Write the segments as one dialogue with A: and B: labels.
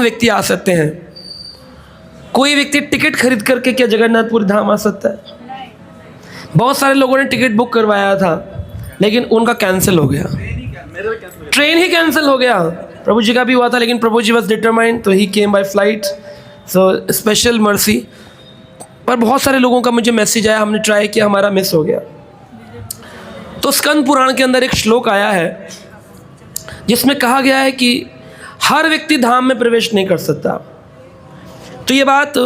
A: व्यक्ति आ सकते हैं? कोई व्यक्ति टिकट खरीद करके क्या जगन्नाथपुरी धाम आ सकता है? बहुत सारे लोगों ने टिकट बुक करवाया था लेकिन उनका कैंसिल हो गया, ट्रेन ही कैंसिल हो गया। प्रभु जी का भी हुआ था लेकिन प्रभु जी वॉज डिटरमाइंड, तो he came by flight, so special mercy. पर बहुत सारे लोगों का मुझे मैसेज आया, हमने ट्राई किया, हमारा मिस हो गया। तो स्कंद पुराण के अंदर एक श्लोक आया है जिसमें कहा गया है कि हर व्यक्ति धाम में प्रवेश नहीं कर सकता। तो ये बात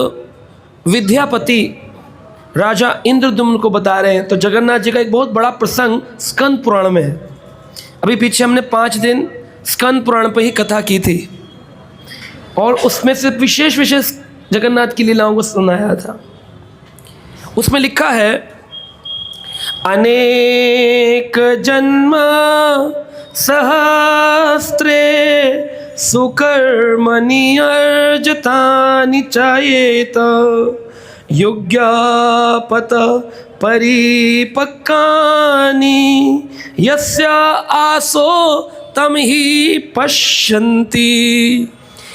A: विद्यापति राजा इंद्रद्युम्न को बता रहे हैं। तो जगन्नाथ जी का एक बहुत बड़ा प्रसंग स्कंद पुराण में है। अभी पीछे हमने 5 दिन स्कंद पुराण पर ही कथा की थी और उसमें से विशेष विशेष जगन्नाथ की लीलाओं को सुनाया था। उसमें लिखा है, अनेक जन्म सहस्त्रे सुकर्मणि अर्जितानि चायेत युज्ञापत परिपक्कानि यस्य आसो तम ही पश्यन्ति।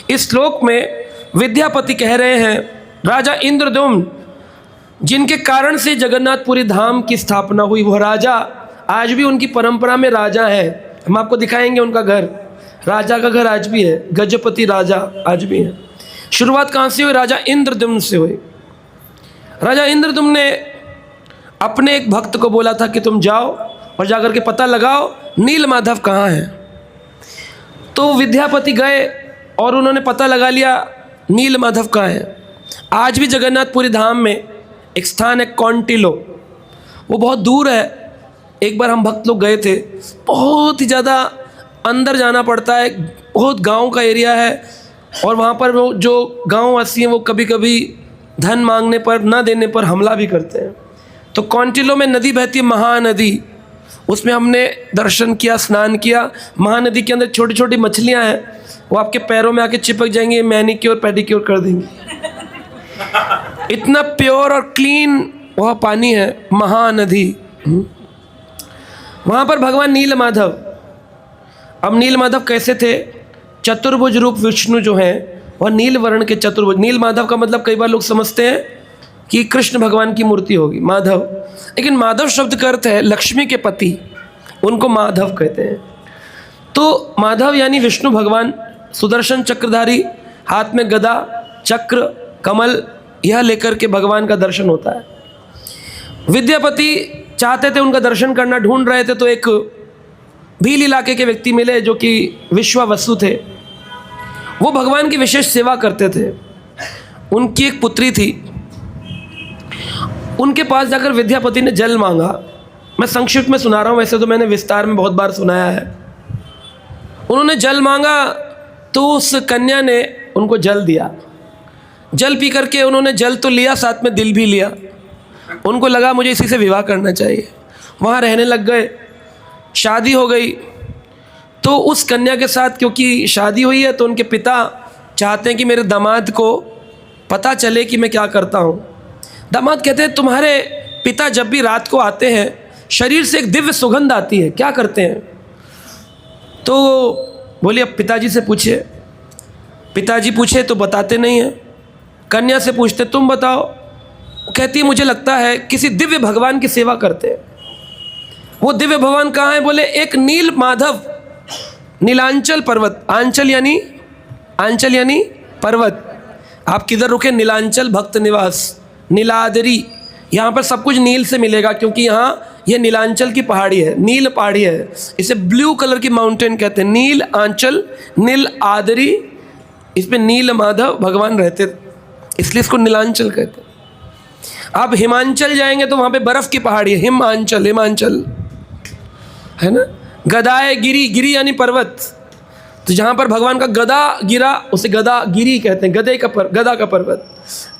A: इस श्लोक में विद्यापति कह रहे हैं राजा इंद्रद्युम्न जिनके कारण से जगन्नाथपुरी धाम की स्थापना हुई, वो राजा आज भी उनकी परंपरा में राजा है। हम आपको दिखाएंगे उनका घर, राजा का घर आज भी है, गजपति राजा आज भी है। शुरुआत कहाँ से हुई? राजा इंद्रद्युम्न से हुई। राजा इंद्रद्युम्न ने अपने एक भक्त को बोला था कि तुम जाओ और जाकर के पता लगाओ नीलमाधव कहाँ है। तो विद्यापति गए और उन्होंने पता लगा लिया नीलमाधव कहाँ है। आज भी जगन्नाथपुरी धाम में एक स्थान है कौंटिलो, वो बहुत दूर है। एक बार हम भक्त लोग गए थे, बहुत ही ज़्यादा अंदर जाना पड़ता है, बहुत गांव का एरिया है और वहाँ पर वो जो गांववासी हैं वो कभी कभी धन मांगने पर, ना देने पर हमला भी करते हैं। तो कौंटिलो में नदी बहती है, महानदी, उसमें हमने दर्शन किया, स्नान किया। महानदी के अंदर छोटी छोटी मछलियाँ हैं, वो आपके पैरों में आके चिपक जाएंगी, मैनिक्योर पेडिक्योर कर देंगी। इतना प्योर और क्लीन वह पानी है, महानदी। वहाँ पर भगवान नीलमाधव, अब नीलमाधव कैसे थे? चतुर्भुज रूप विष्णु जो हैं वह नील वर्ण के चतुर्भुज। नीलमाधव का मतलब कई बार लोग समझते हैं कि कृष्ण भगवान की मूर्ति होगी माधव, लेकिन माधव शब्द का अर्थ है लक्ष्मी के पति, उनको माधव कहते हैं। तो माधव यानी विष्णु भगवान, सुदर्शन चक्रधारी, हाथ में गदा चक्र कमल यह लेकर के भगवान का दर्शन होता है। विद्यापति चाहते थे उनका दर्शन करना, ढूंढ रहे थे तो एक भील इलाके के व्यक्ति मिले जो कि विश्वावसु थे। वो भगवान की विशेष सेवा करते थे। उनकी एक पुत्री थी, उनके पास जाकर विद्यापति ने जल मांगा। मैं संक्षिप्त में सुना रहा हूँ, वैसे तो मैंने विस्तार में बहुत बार सुनाया है। उन्होंने जल मांगा तो उस कन्या ने उनको जल दिया। जल पी करके उन्होंने जल तो लिया, साथ में दिल भी लिया। उनको लगा मुझे इसी से विवाह करना चाहिए। वहाँ रहने लग गए, शादी हो गई। तो उस कन्या के साथ क्योंकि शादी हुई है तो उनके पिता चाहते हैं कि मेरे दामाद को पता चले कि मैं क्या करता हूँ। दामाद कहते हैं तुम्हारे पिता जब भी रात को आते हैं शरीर से एक दिव्य सुगंध आती है, क्या करते हैं? तो बोलिए अब पिताजी से पूछिए। पिताजी पूछे तो बताते नहीं हैं। कन्या से पूछते तुम बताओ। वो कहती है मुझे लगता है किसी दिव्य भगवान की सेवा करते हैं। वो दिव्य भगवान कहाँ है? बोले एक नील माधव, नीलांचल पर्वत, आंचल यानी पर्वत। आप किधर रुके? नीलांचल भक्त निवास, नीलाद्रि। यहाँ पर सब कुछ नील से मिलेगा क्योंकि यहाँ ये नीलांचल की पहाड़ी है, नील पहाड़ी है। इसे ब्लू कलर की माउंटेन कहते हैं, नील आंचल, नील आदरी। इसमें नील माधव भगवान रहते इसलिए इसको नीलांचल कहते हैं। आप हिमांचल जाएंगे तो वहाँ पे बर्फ की पहाड़ी है, हिमांचल है ना। गदाए गिरी, गिरी यानी पर्वत। तो जहाँ पर भगवान का गदा गिरा उसे गदा गिरी कहते हैं, गदा का पर्वत।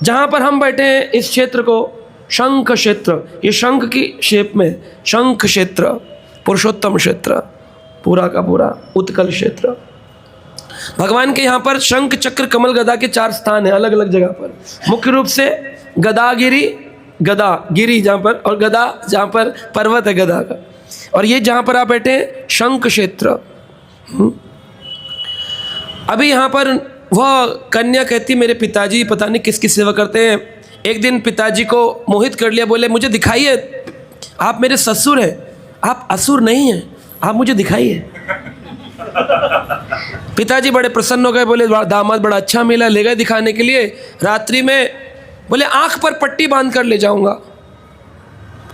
A: जहाँ पर हम बैठे हैं इस क्षेत्र को शंख क्षेत्र, ये शंख की शेप में शंख क्षेत्र, पुरुषोत्तम क्षेत्र, पूरा का पूरा उत्कल क्षेत्र। भगवान के यहाँ पर शंख चक्र कमल गदा के 4 स्थान हैं अलग अलग जगह पर। मुख्य रूप से गदागिरी, गदा गिरी जहाँ पर, और गदा जहाँ पर पर्वत है गदा का। और ये जहाँ पर आप बैठे हैं शंख क्षेत्र। अभी यहाँ पर वह कन्या कहती मेरे पिताजी पता नहीं किसकी सेवा करते हैं। एक दिन पिताजी को मोहित कर लिया, बोले मुझे दिखाइए, आप मेरे ससुर हैं, आप असुर नहीं हैं, आप मुझे दिखाइए। पिताजी बड़े प्रसन्न हो गए, बोले दामाद बड़ा अच्छा मिला, ले गए दिखाने के लिए। रात्रि में बोले आंख पर पट्टी बांध कर ले जाऊंगा,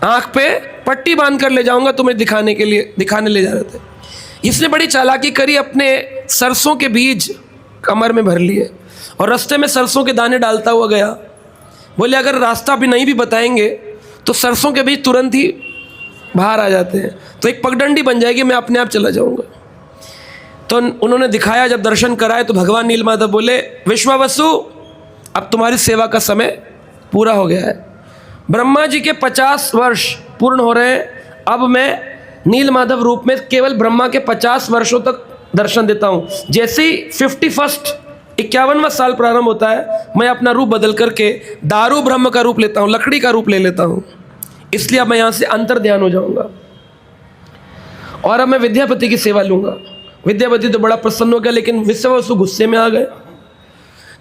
A: आंख पे पट्टी बांध कर ले जाऊंगा, तुम्हें दिखाने के लिए, दिखाने ले जा रहे थे। इसने बड़ी चालाकी करी, अपने सरसों के बीज कमर में भर लिए और रास्ते में सरसों के दाने डालता हुआ गया। बोले अगर रास्ता भी नहीं भी बताएंगे तो सरसों के बीज तुरंत ही बाहर आ जाते हैं, तो एक पगडंडी बन जाएगी, मैं अपने आप चला जाऊंगा। तो उन्होंने दिखाया, जब दर्शन कराए तो भगवान नीलमाधव बोले विश्वावसु अब तुम्हारी सेवा का समय पूरा हो गया है। ब्रह्मा जी के 50 वर्ष पूर्ण हो रहे हैं, अब मैं नीलमाधव रूप में केवल ब्रह्मा के 50 वर्षों तक दर्शन देता हूँ। जैसे ही 51वां साल प्रारंभ होता है, मैं अपना रूप बदल करके दारू ब्रह्म का रूप लेता हूँ, लकड़ी का रूप ले लेता हूँ। इसलिए अब मैं यहाँ से अंतर ध्यान हो जाऊँगा और अब मैं विद्यापति की सेवा लूँगा। विद्यापति तो बड़ा प्रसन्न हो गया, लेकिन विश्वावसु गुस्से में आ गए।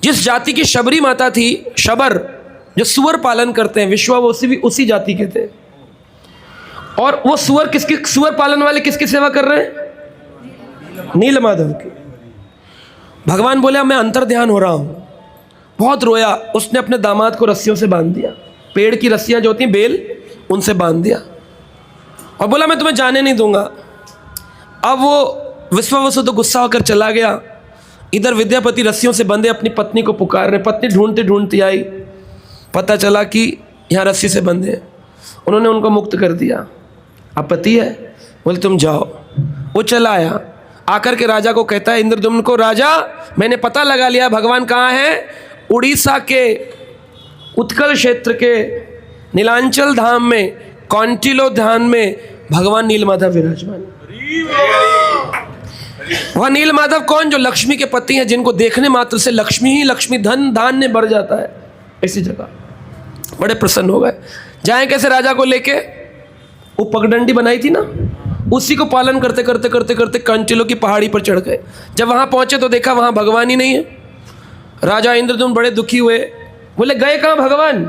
A: जिस जाति की शबरी माता थी, शबर जो सुअर पालन करते हैं, विश्वावसु भी उसी जाति के थे। और वो सुअर पालन वाले किसकी सेवा कर रहे हैं? नीलमाधव की। भगवान बोले मैं अंतर ध्यान हो रहा हूँ। बहुत रोया, उसने अपने दामाद को रस्सियों से बांध दिया, पेड़ की रस्सियाँ जो होती हैं बेल, उनसे बांध दिया और बोला मैं तुम्हें जाने नहीं दूंगा। अब वो विश्वावसु तो गुस्सा होकर चला गया। इधर विद्यापति रस्सियों से बंधे अपनी पत्नी को पुकार रहे। पत्नी ढूंढती ढूंढती आई, पता चला कि यहाँ रस्सी से बंधे हैं। उन्होंने उनको मुक्त कर दिया। अब पति है, बोले तुम जाओ। वो चला आया, आकर के राजा को कहता है, इंद्रद्युम्न को, राजा मैंने पता लगा लिया भगवान कहाँ हैं। उड़ीसा के उत्कल क्षेत्र के नीलांचल धाम में, कौंटिलो धाम में भगवान नीलमाधव विराजमान। वह नीलमाधव कौन? जो लक्ष्मी के पति हैं, जिनको देखने मात्र से लक्ष्मी ही लक्ष्मी, धन धान्य बढ़ जाता है। ऐसी जगह बड़े प्रसन्न हो गए। जाए कैसे राजा को लेके? वो पगडंडी बनाई थी ना, उसी को पालन करते करते करते करते कंचिलो की पहाड़ी पर चढ़ गए। जब वहाँ पहुँचे तो देखा वहाँ भगवान ही नहीं है। राजा इंद्रद्युम्न बड़े दुखी हुए, बोले गए कहाँ भगवान?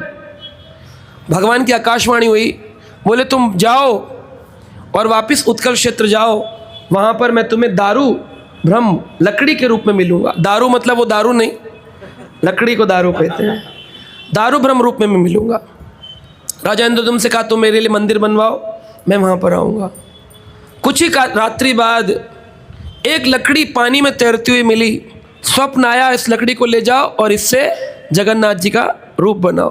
A: भगवान की आकाशवाणी हुई, बोले तुम जाओ और वापस उत्कल क्षेत्र जाओ, वहाँ पर मैं तुम्हें दारू ब्रह्म लकड़ी के रूप में मिलूँगा। दारू मतलब वो दारू नहीं, लकड़ी को दारू कहते हैं। दारू ब्रह्म रूप में मैं मिलूँगा। राजा इंद्रद्युम्न से कहा तुम मेरे लिए मंदिर बनवाओ, मैं वहाँ पर आऊँगा। कुछ ही रात्रि बाद एक लकड़ी पानी में तैरती हुई मिली। स्वप्न आया, इस लकड़ी को ले जाओ और इससे जगन्नाथ जी का रूप बनाओ।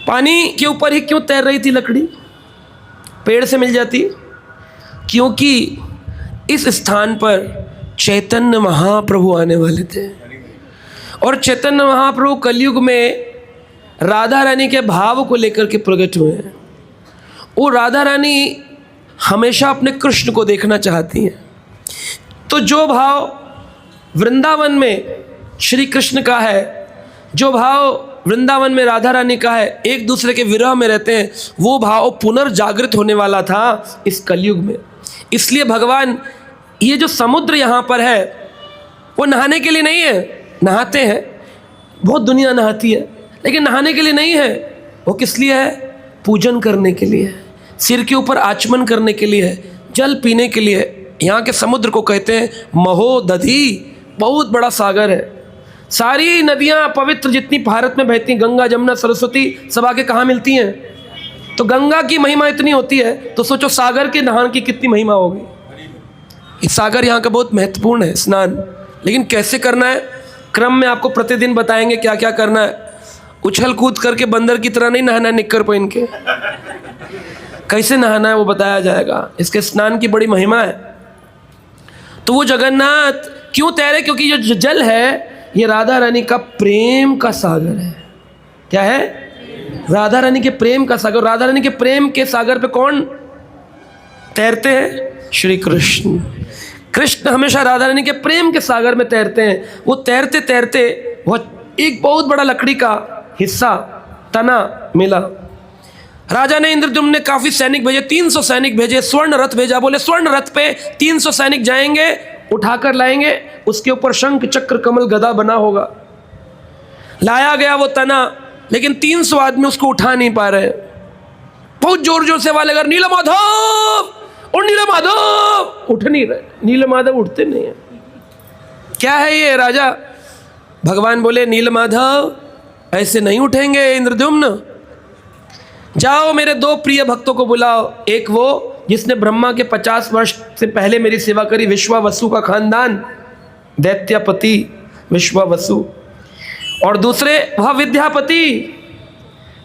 A: पानी के ऊपर ही क्यों तैर रही थी लकड़ी? पेड़ से मिल जाती, क्योंकि इस स्थान पर चैतन्य महाप्रभु आने वाले थे। और चैतन्य महाप्रभु कलयुग में राधा रानी के भाव को लेकर के प्रकट हुए हैं। वो राधा रानी हमेशा अपने कृष्ण को देखना चाहती हैं। तो जो भाव वृंदावन में श्री कृष्ण का है, जो भाव वृंदावन में राधा रानी का है, एक दूसरे के विरह में रहते हैं, वो भाव पुनर्जागृत होने वाला था इस कलयुग में। इसलिए भगवान, ये जो समुद्र यहाँ पर है वो नहाने के लिए नहीं है। नहाते हैं, बहुत दुनिया नहाती है, लेकिन नहाने के लिए नहीं है। वो किस लिए है? पूजन करने के लिए है, सिर के ऊपर आचमन करने के लिए है, जल पीने के लिए है। यहाँ के समुद्र को कहते हैं महोदधि, बहुत बड़ा सागर है। सारी नदियाँ पवित्र जितनी भारत में बहती हैं, गंगा जमुना सरस्वती, सब आके कहाँ मिलती हैं? तो गंगा की महिमा इतनी होती है, तो सोचो सागर के नहान की कितनी महिमा होगी। इस सागर यहाँ का बहुत महत्वपूर्ण है स्नान। लेकिन कैसे करना है, क्रम में आपको प्रतिदिन बताएंगे क्या क्या करना है। उछल कूद करके बंदर की तरह नहीं नहाना है, निक्कर पहन के। कैसे नहाना है वो बताया जाएगा। इसके स्नान की बड़ी महिमा है। तो वो जगन्नाथ क्यों तैरे? क्योंकि जो जल है ये राधा रानी का प्रेम का सागर है। क्या है? राधा रानी के प्रेम का सागर। राधा रानी के प्रेम के सागर पे कौन तैरते हैं? श्री कृष्ण। कृष्ण हमेशा राधा रानी के प्रेम के सागर में तैरते हैं। वो तैरते तैरते वो एक बहुत बड़ा लकड़ी का हिस्सा, तना मिला। राजा ने, इंद्रद्युम्न ने काफ़ी सैनिक भेजे, 300 सैनिक भेजे, स्वर्ण रथ भेजा। बोले स्वर्ण रथ पे 300 सैनिक जाएंगे, उठाकर लाएंगे, उसके ऊपर शंख चक्र कमल गदा बना होगा। लाया गया वो तना, लेकिन 300 आदमी उसको उठा नहीं पा रहे। बहुत जोर जोर से आवाज लगा, नीलमाधव और नीलमाधव, उठ नहीं रहे। नीलमाधव उठते नहीं है। क्या है ये राजा? भगवान बोले, नीलमाधव ऐसे नहीं उठेंगे इंद्रद्युम्न। जाओ मेरे 2 प्रिय भक्तों को बुलाओ। एक वो जिसने ब्रह्मा के 50 वर्ष से पहले मेरी सेवा करी, विश्वावसु का खानदान, दैत्यपति विश्वावसु। और दूसरे वह विद्यापति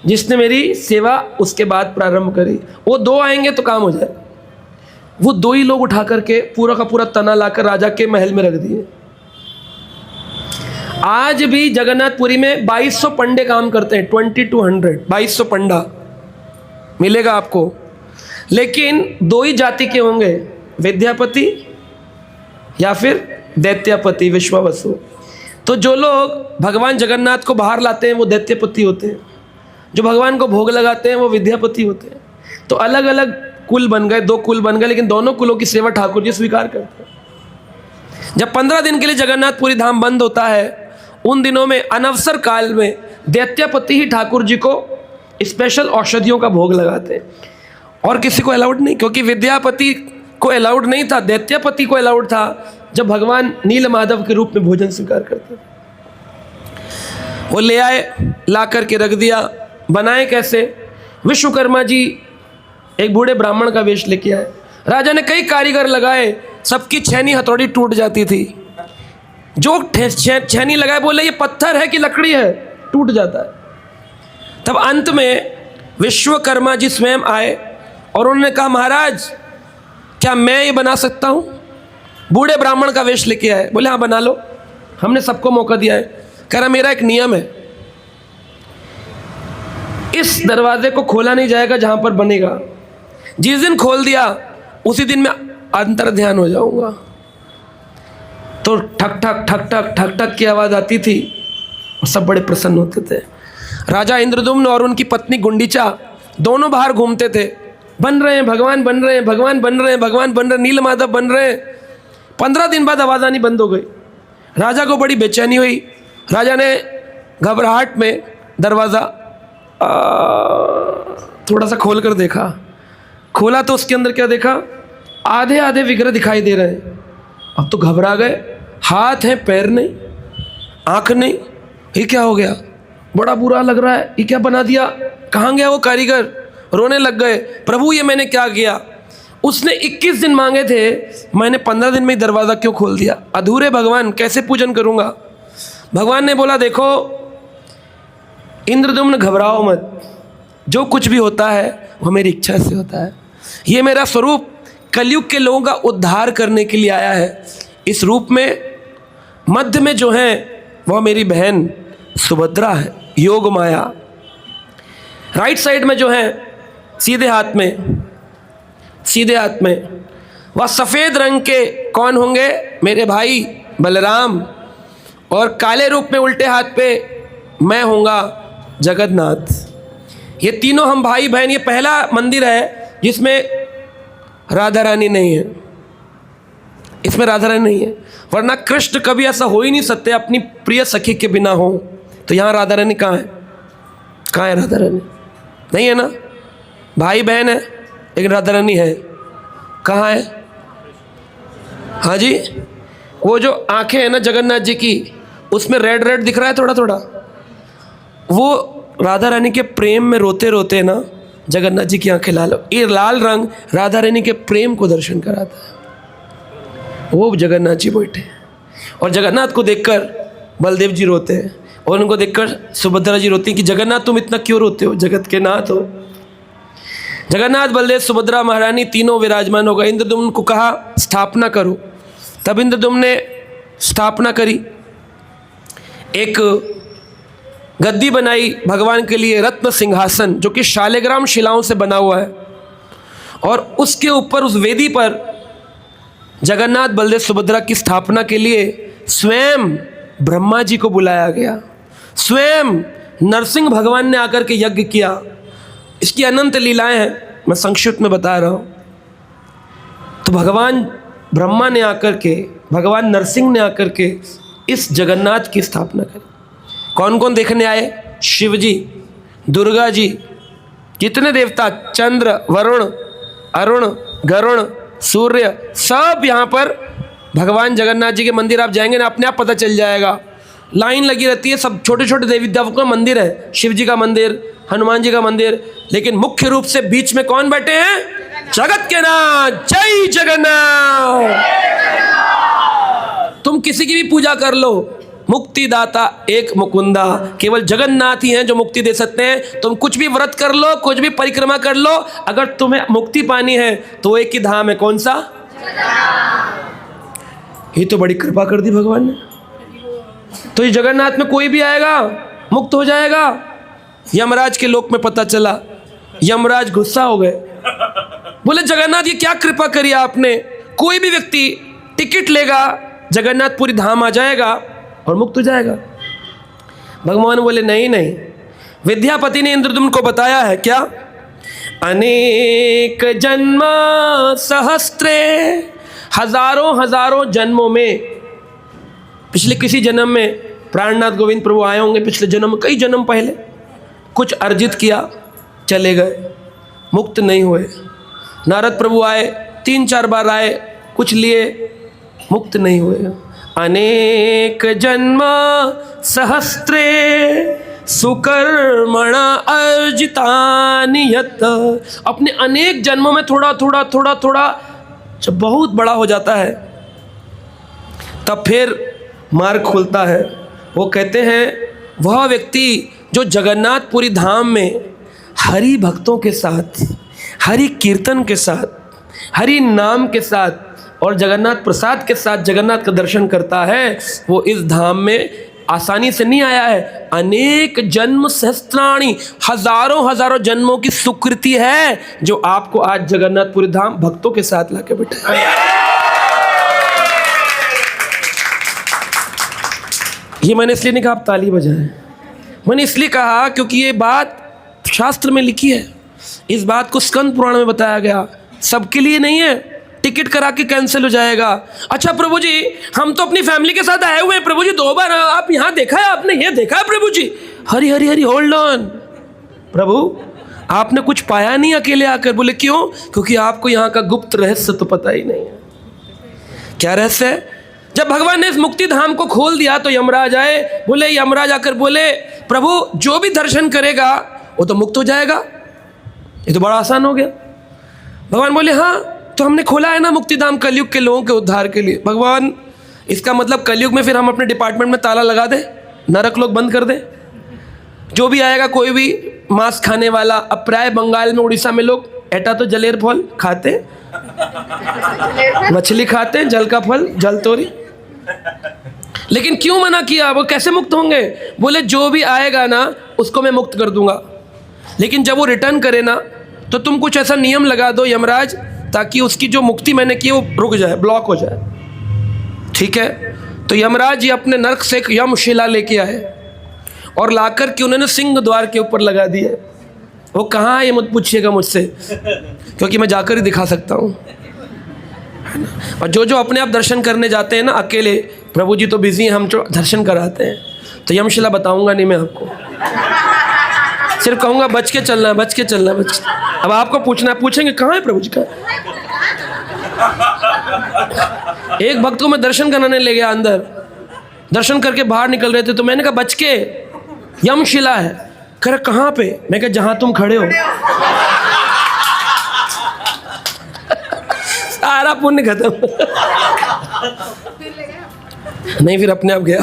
A: जिसने मेरी सेवा उसके बाद प्रारंभ करी। वो 2 आएंगे तो काम हो जाए। वो 2 ही लोग उठा करके पूरा का पूरा तना लाकर राजा के महल में रख दिए। आज भी जगन्नाथपुरी में 2200 पंडे काम करते हैं, 2200 2200 पंडा मिलेगा आपको। लेकिन 2 ही जाति के होंगे, विद्यापति या फिर दैत्यपति विश्वावसु। तो जो लोग भगवान जगन्नाथ को बाहर लाते हैं वो दैत्यपति होते हैं, जो भगवान को भोग लगाते हैं वो विद्यापति होते हैं। तो अलग अलग कुल बन गए, 2 कुल बन गए, लेकिन दोनों कुलों की सेवा ठाकुर जी स्वीकार करते हैं। जब 15 दिन के लिए जगन्नाथपुरी धाम बंद होता है, उन दिनों में अनवसर काल में दैत्यपति ही ठाकुर जी को स्पेशल औषधियों का भोग लगाते हैं, और किसी को अलाउड नहीं। क्योंकि विद्यापति को अलाउड नहीं था, दैत्यपति को अलाउड था। जब भगवान नीलमाधव के रूप में भोजन स्वीकार करते थे, वो ले आए, ला करके रख दिया। बनाए कैसे? विश्वकर्मा जी एक बूढ़े ब्राह्मण का वेश लेके आए। राजा ने कई कारीगर लगाए, सबकी छेनी हथौड़ी टूट जाती थी। जो छेनी लगाए बोले ये पत्थर है कि लकड़ी है, टूट जाता है। तब अंत में विश्वकर्मा जी स्वयं आए और उन्होंने कहा, महाराज क्या मैं ये बना सकता हूँ? बूढ़े ब्राह्मण का वेश लेके आए। बोले हाँ बना लो, हमने सबको मौका दिया है। कह रहा मेरा एक नियम है, इस दरवाजे को खोला नहीं जाएगा जहाँ पर बनेगा। जिस दिन खोल दिया उसी दिन मैं अंतर ध्यान हो जाऊँगा। तो ठक ठक ठक ठक ठक ठक की आवाज़ आती थी और सब बड़े प्रसन्न होते थे। राजा इंद्रद्युम्न और उनकी पत्नी गुंडीचा दोनों बाहर घूमते थे, बन रहे हैं भगवान, बन रहे हैं भगवान, बन रहे हैं भगवान, बन रहे हैं नीलमाधव बन रहे हैं। 15 दिन बाद आवाज़ आनी बंद हो गई। राजा को बड़ी बेचैनी हुई। राजा ने घबराहट में दरवाज़ा थोड़ा सा खोल कर देखा। खोला तो उसके अंदर क्या देखा? आधे आधे विग्रह दिखाई दे रहे हैं। अब तो घबरा गए, हाथ हैं पैर नहीं, आँख नहीं, ये क्या हो गया? बड़ा बुरा लग रहा है, ये क्या बना दिया? कहाँ गया वो कारीगर? रोने लग गए, प्रभु ये मैंने क्या किया? उसने 21 दिन मांगे थे, मैंने 15 दिन में ही दरवाज़ा क्यों खोल दिया? अधूरे भगवान, कैसे पूजन करूँगा? भगवान ने बोला, देखो इंद्रद्युम्न घबराओ मत, जो कुछ भी होता है वो मेरी इच्छा से होता है। ये मेरा स्वरूप कलयुग के लोगों का उद्धार करने के लिए आया है। इस रूप में मध्य में जो है वह मेरी बहन सुभद्रा है, योग माया। राइट साइड में जो है सीधे हाथ में वह सफ़ेद रंग के कौन होंगे? मेरे भाई बलराम। और काले रूप में उल्टे हाथ पे मैं होऊंगा जगन्नाथ। ये तीनों हम भाई बहन। ये पहला मंदिर है जिसमें राधा रानी नहीं है, इसमें राधा रानी नहीं है, वरना कृष्ण कभी ऐसा हो ही नहीं सकते अपनी प्रिय सखी के बिना हो। तो यहाँ राधा रानी कहाँ है? कहाँ है राधा रानी? नहीं है ना, भाई बहन है लेकिन राधा रानी है, कहाँ है? हाँ जी, वो जो आंखें हैं ना जगन्नाथ जी की, उसमें रेड रेड दिख रहा है थोड़ा थोड़ा, वो राधा रानी के प्रेम में रोते रोते ना जगन्नाथ जी की आंखें लाल। ये लाल रंग राधा रानी के प्रेम को दर्शन कराता है। वो जगन्नाथ जी बैठे और जगन्नाथ को देखकर बलदेव जी रोते हैं और उनको देखकर सुभद्रा जी रोती हैं कि जगन्नाथ तुम इतना क्यों रोते हो, जगत के नाथ हो। जगन्नाथ, बलदेव, सुभद्रा महारानी तीनों विराजमान हो गए। इंद्रद्युम्न को कहा स्थापना करो, तब इंद्रद्युम्न ने स्थापना करी। एक गद्दी बनाई भगवान के लिए, रत्न सिंहासन जो कि शालिग्राम शिलाओं से बना हुआ है, और उसके ऊपर उस वेदी पर जगन्नाथ, बलदेव, सुभद्रा की स्थापना के लिए स्वयं ब्रह्मा जी को बुलाया गया। स्वयं नरसिंह भगवान ने आकर के यज्ञ किया। इसकी अनंत लीलाएं हैं, मैं संक्षिप्त में बता रहा हूँ। तो भगवान ब्रह्मा ने आकर के, भगवान नरसिंह ने आकर के इस जगन्नाथ की स्थापना करी। कौन कौन देखने आए? शिव जी, दुर्गा जी, जितने देवता, चंद्र, वरुण, अरुण, गरुण, सूर्य, सब यहाँ पर भगवान जगन्नाथ जी के मंदिर आप जाएंगे ना, अपने आप पता चल जाएगा। लाइन लगी रहती है, सब छोटे छोटे देवी देवताओं का मंदिर है, शिव जी का मंदिर, हनुमान जी का मंदिर, लेकिन मुख्य रूप से बीच में कौन बैठे हैं? जगत के नाथ। जय जगन्नाथ। तुम किसी की भी पूजा कर लो, मुक्तिदाता एक मुकुंदा, केवल जगन्नाथ ही हैं जो मुक्ति दे सकते हैं। तुम कुछ भी व्रत कर लो, कुछ भी परिक्रमा कर लो, अगर तुम्हें मुक्ति पानी है तो एक ही धाम है, कौन सा? ये तो बड़ी कृपा कर दी भगवान ने। तो इस जगन्नाथ में कोई भी आएगा मुक्त हो जाएगा। यमराज के लोक में पता चला, यमराज गुस्सा हो गए, बोले जगन्नाथ ये क्या कृपा करी आपने, कोई भी व्यक्ति टिकट लेगा जगन्नाथपुरी धाम आ जाएगा और मुक्त हो जाएगा। भगवान बोले नहीं नहीं, विद्यापति ने इंद्रद्युम्न को बताया है क्या? अनेक जन्म सहस्त्रे, हजारों हजारों जन्मों में, पिछले किसी जन्म में प्राणनाथ गोविंद प्रभु आए होंगे, पिछले जन्म में, कई जन्म पहले कुछ अर्जित किया, चले गए, मुक्त नहीं हुए। नारद प्रभु आए, 3-4 बार आए, कुछ लिए, मुक्त नहीं हुए। अनेक जन्म सहस्त्रे सुकर्मण अर्जितानि यत्, अपने अनेक जन्मों में थोड़ा थोड़ा थोड़ा थोड़ा जब बहुत बड़ा हो जाता है तब फिर मार्ग खुलता है। वो कहते हैं वह व्यक्ति जो जगन्नाथपुरी धाम में हरि भक्तों के साथ, हरि कीर्तन के साथ, हरि नाम के साथ और जगन्नाथ प्रसाद के साथ जगन्नाथ का दर्शन करता है, वो इस धाम में आसानी से नहीं आया है। अनेक जन्म सहस्त्राणी, हजारों हजारों जन्मों की सुकृति है जो आपको आज जगन्नाथपुरी धाम भक्तों के साथ लाके बैठा है। ये मैंने इसलिए नहीं कहा आप ताली बजाएं, मैंने इसलिए कहा क्योंकि ये बात शास्त्र में लिखी है। इस बात को स्कंद पुराण में बताया गया, सबके लिए नहीं है। टिकट करा के कैंसिल हो जाएगा। अच्छा प्रभु जी, हम तो अपनी फैमिली के साथ आए हुए हैं प्रभु जी, 2 बार आप यहाँ देखा है, आपने ये देखा है प्रभु जी? हरी हरी हरी, होल्ड ऑन प्रभु, आपने कुछ पाया नहीं अकेले आकर। बोले क्यों? क्योंकि आपको यहाँ का गुप्त रहस्य तो पता ही नहीं है। क्या रहस्य है? जब भगवान ने इस मुक्ति धाम को खोल दिया तो यमराज आए, बोले यमराज आकर बोले प्रभु जो भी दर्शन करेगा वो तो मुक्त हो जाएगा। ये तो बड़ा आसान हो गया। भगवान बोले हाँ, तो हमने खोला है ना मुक्ति धाम कलयुग के लोगों के उद्धार के लिए। भगवान, इसका मतलब कलयुग में फिर हम अपने डिपार्टमेंट में ताला लगा दें, नरक लोग बंद कर दें, जो भी आएगा कोई भी मांस खाने वाला। अब प्राय बंगाल में, उड़ीसा में लोग एटा तो जलेर फल खाते, मछली खाते, जल का फल, जल तोरी। लेकिन क्यों मना किया? वो कैसे मुक्त होंगे? बोले जो भी आएगा ना उसको मैं मुक्त कर दूंगा, लेकिन जब वो रिटर्न करे ना तो तुम कुछ ऐसा नियम लगा दो यमराज, ताकि उसकी जो मुक्ति मैंने की वो रुक जाए, ब्लॉक हो जाए। ठीक है? तो यमराज जी अपने नरक से एक यमशिला लेके आए और लाकर के उन्होंने सिंह द्वार के ऊपर लगा दिए। वो कहाँ है ये मत पूछिएगा मुझसे, क्योंकि मैं जाकर ही दिखा सकता हूँ। और जो अपने आप दर्शन करने जाते हैं ना अकेले, प्रभु जी तो बिजी हैं, हम जो दर्शन कराते हैं, तो यमशिला बताऊंगा नहीं मैं आपको, सिर्फ कहूँगा बच के चलना, बच के चलना, बच के। अब आपको पूछना, पूछेंगे कहाँ है प्रभु जी का? एक भक्त को मैं दर्शन कराने ले गया अंदर, दर्शन करके बाहर निकल रहे थे तो मैंने कहा बच के, यमशिला है। कह रहा कहाँ पे? मैं कहा जहाँ तुम खड़े हो। सारा पुण्य खत्म। नहीं, फिर अपने आप गया।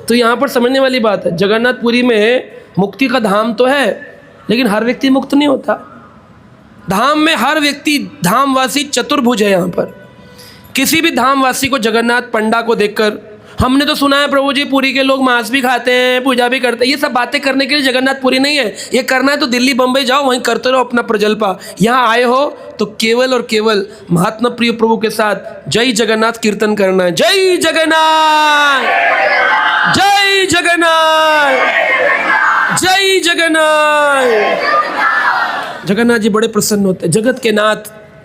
A: तो यहाँ पर समझने वाली बात है, जगन्नाथपुरी में मुक्ति का धाम तो है, लेकिन हर व्यक्ति मुक्त नहीं होता। धाम में हर व्यक्ति धामवासी चतुर्भुज है। यहाँ पर किसी भी धामवासी को जगन्नाथ पंडा को देखकर, हमने तो सुना है प्रभु जी पुरी के लोग मांस भी खाते हैं, पूजा भी करते हैं, ये सब बातें करने के लिए जगन्नाथपुरी नहीं है। ये करना है तो दिल्ली बम्बई जाओ, वहीं करते रहो अपना प्रजल्पा। यहाँ आए हो तो केवल और केवल महात्मा प्रिय प्रभु के साथ जय जगन्नाथ कीर्तन करना है। जय जगन्नाथ, जय जगन्नाथ, जय जगन्नाथ। जगन्नाथ जी बड़े प्रसन्न होते हैं। जगत के नाथ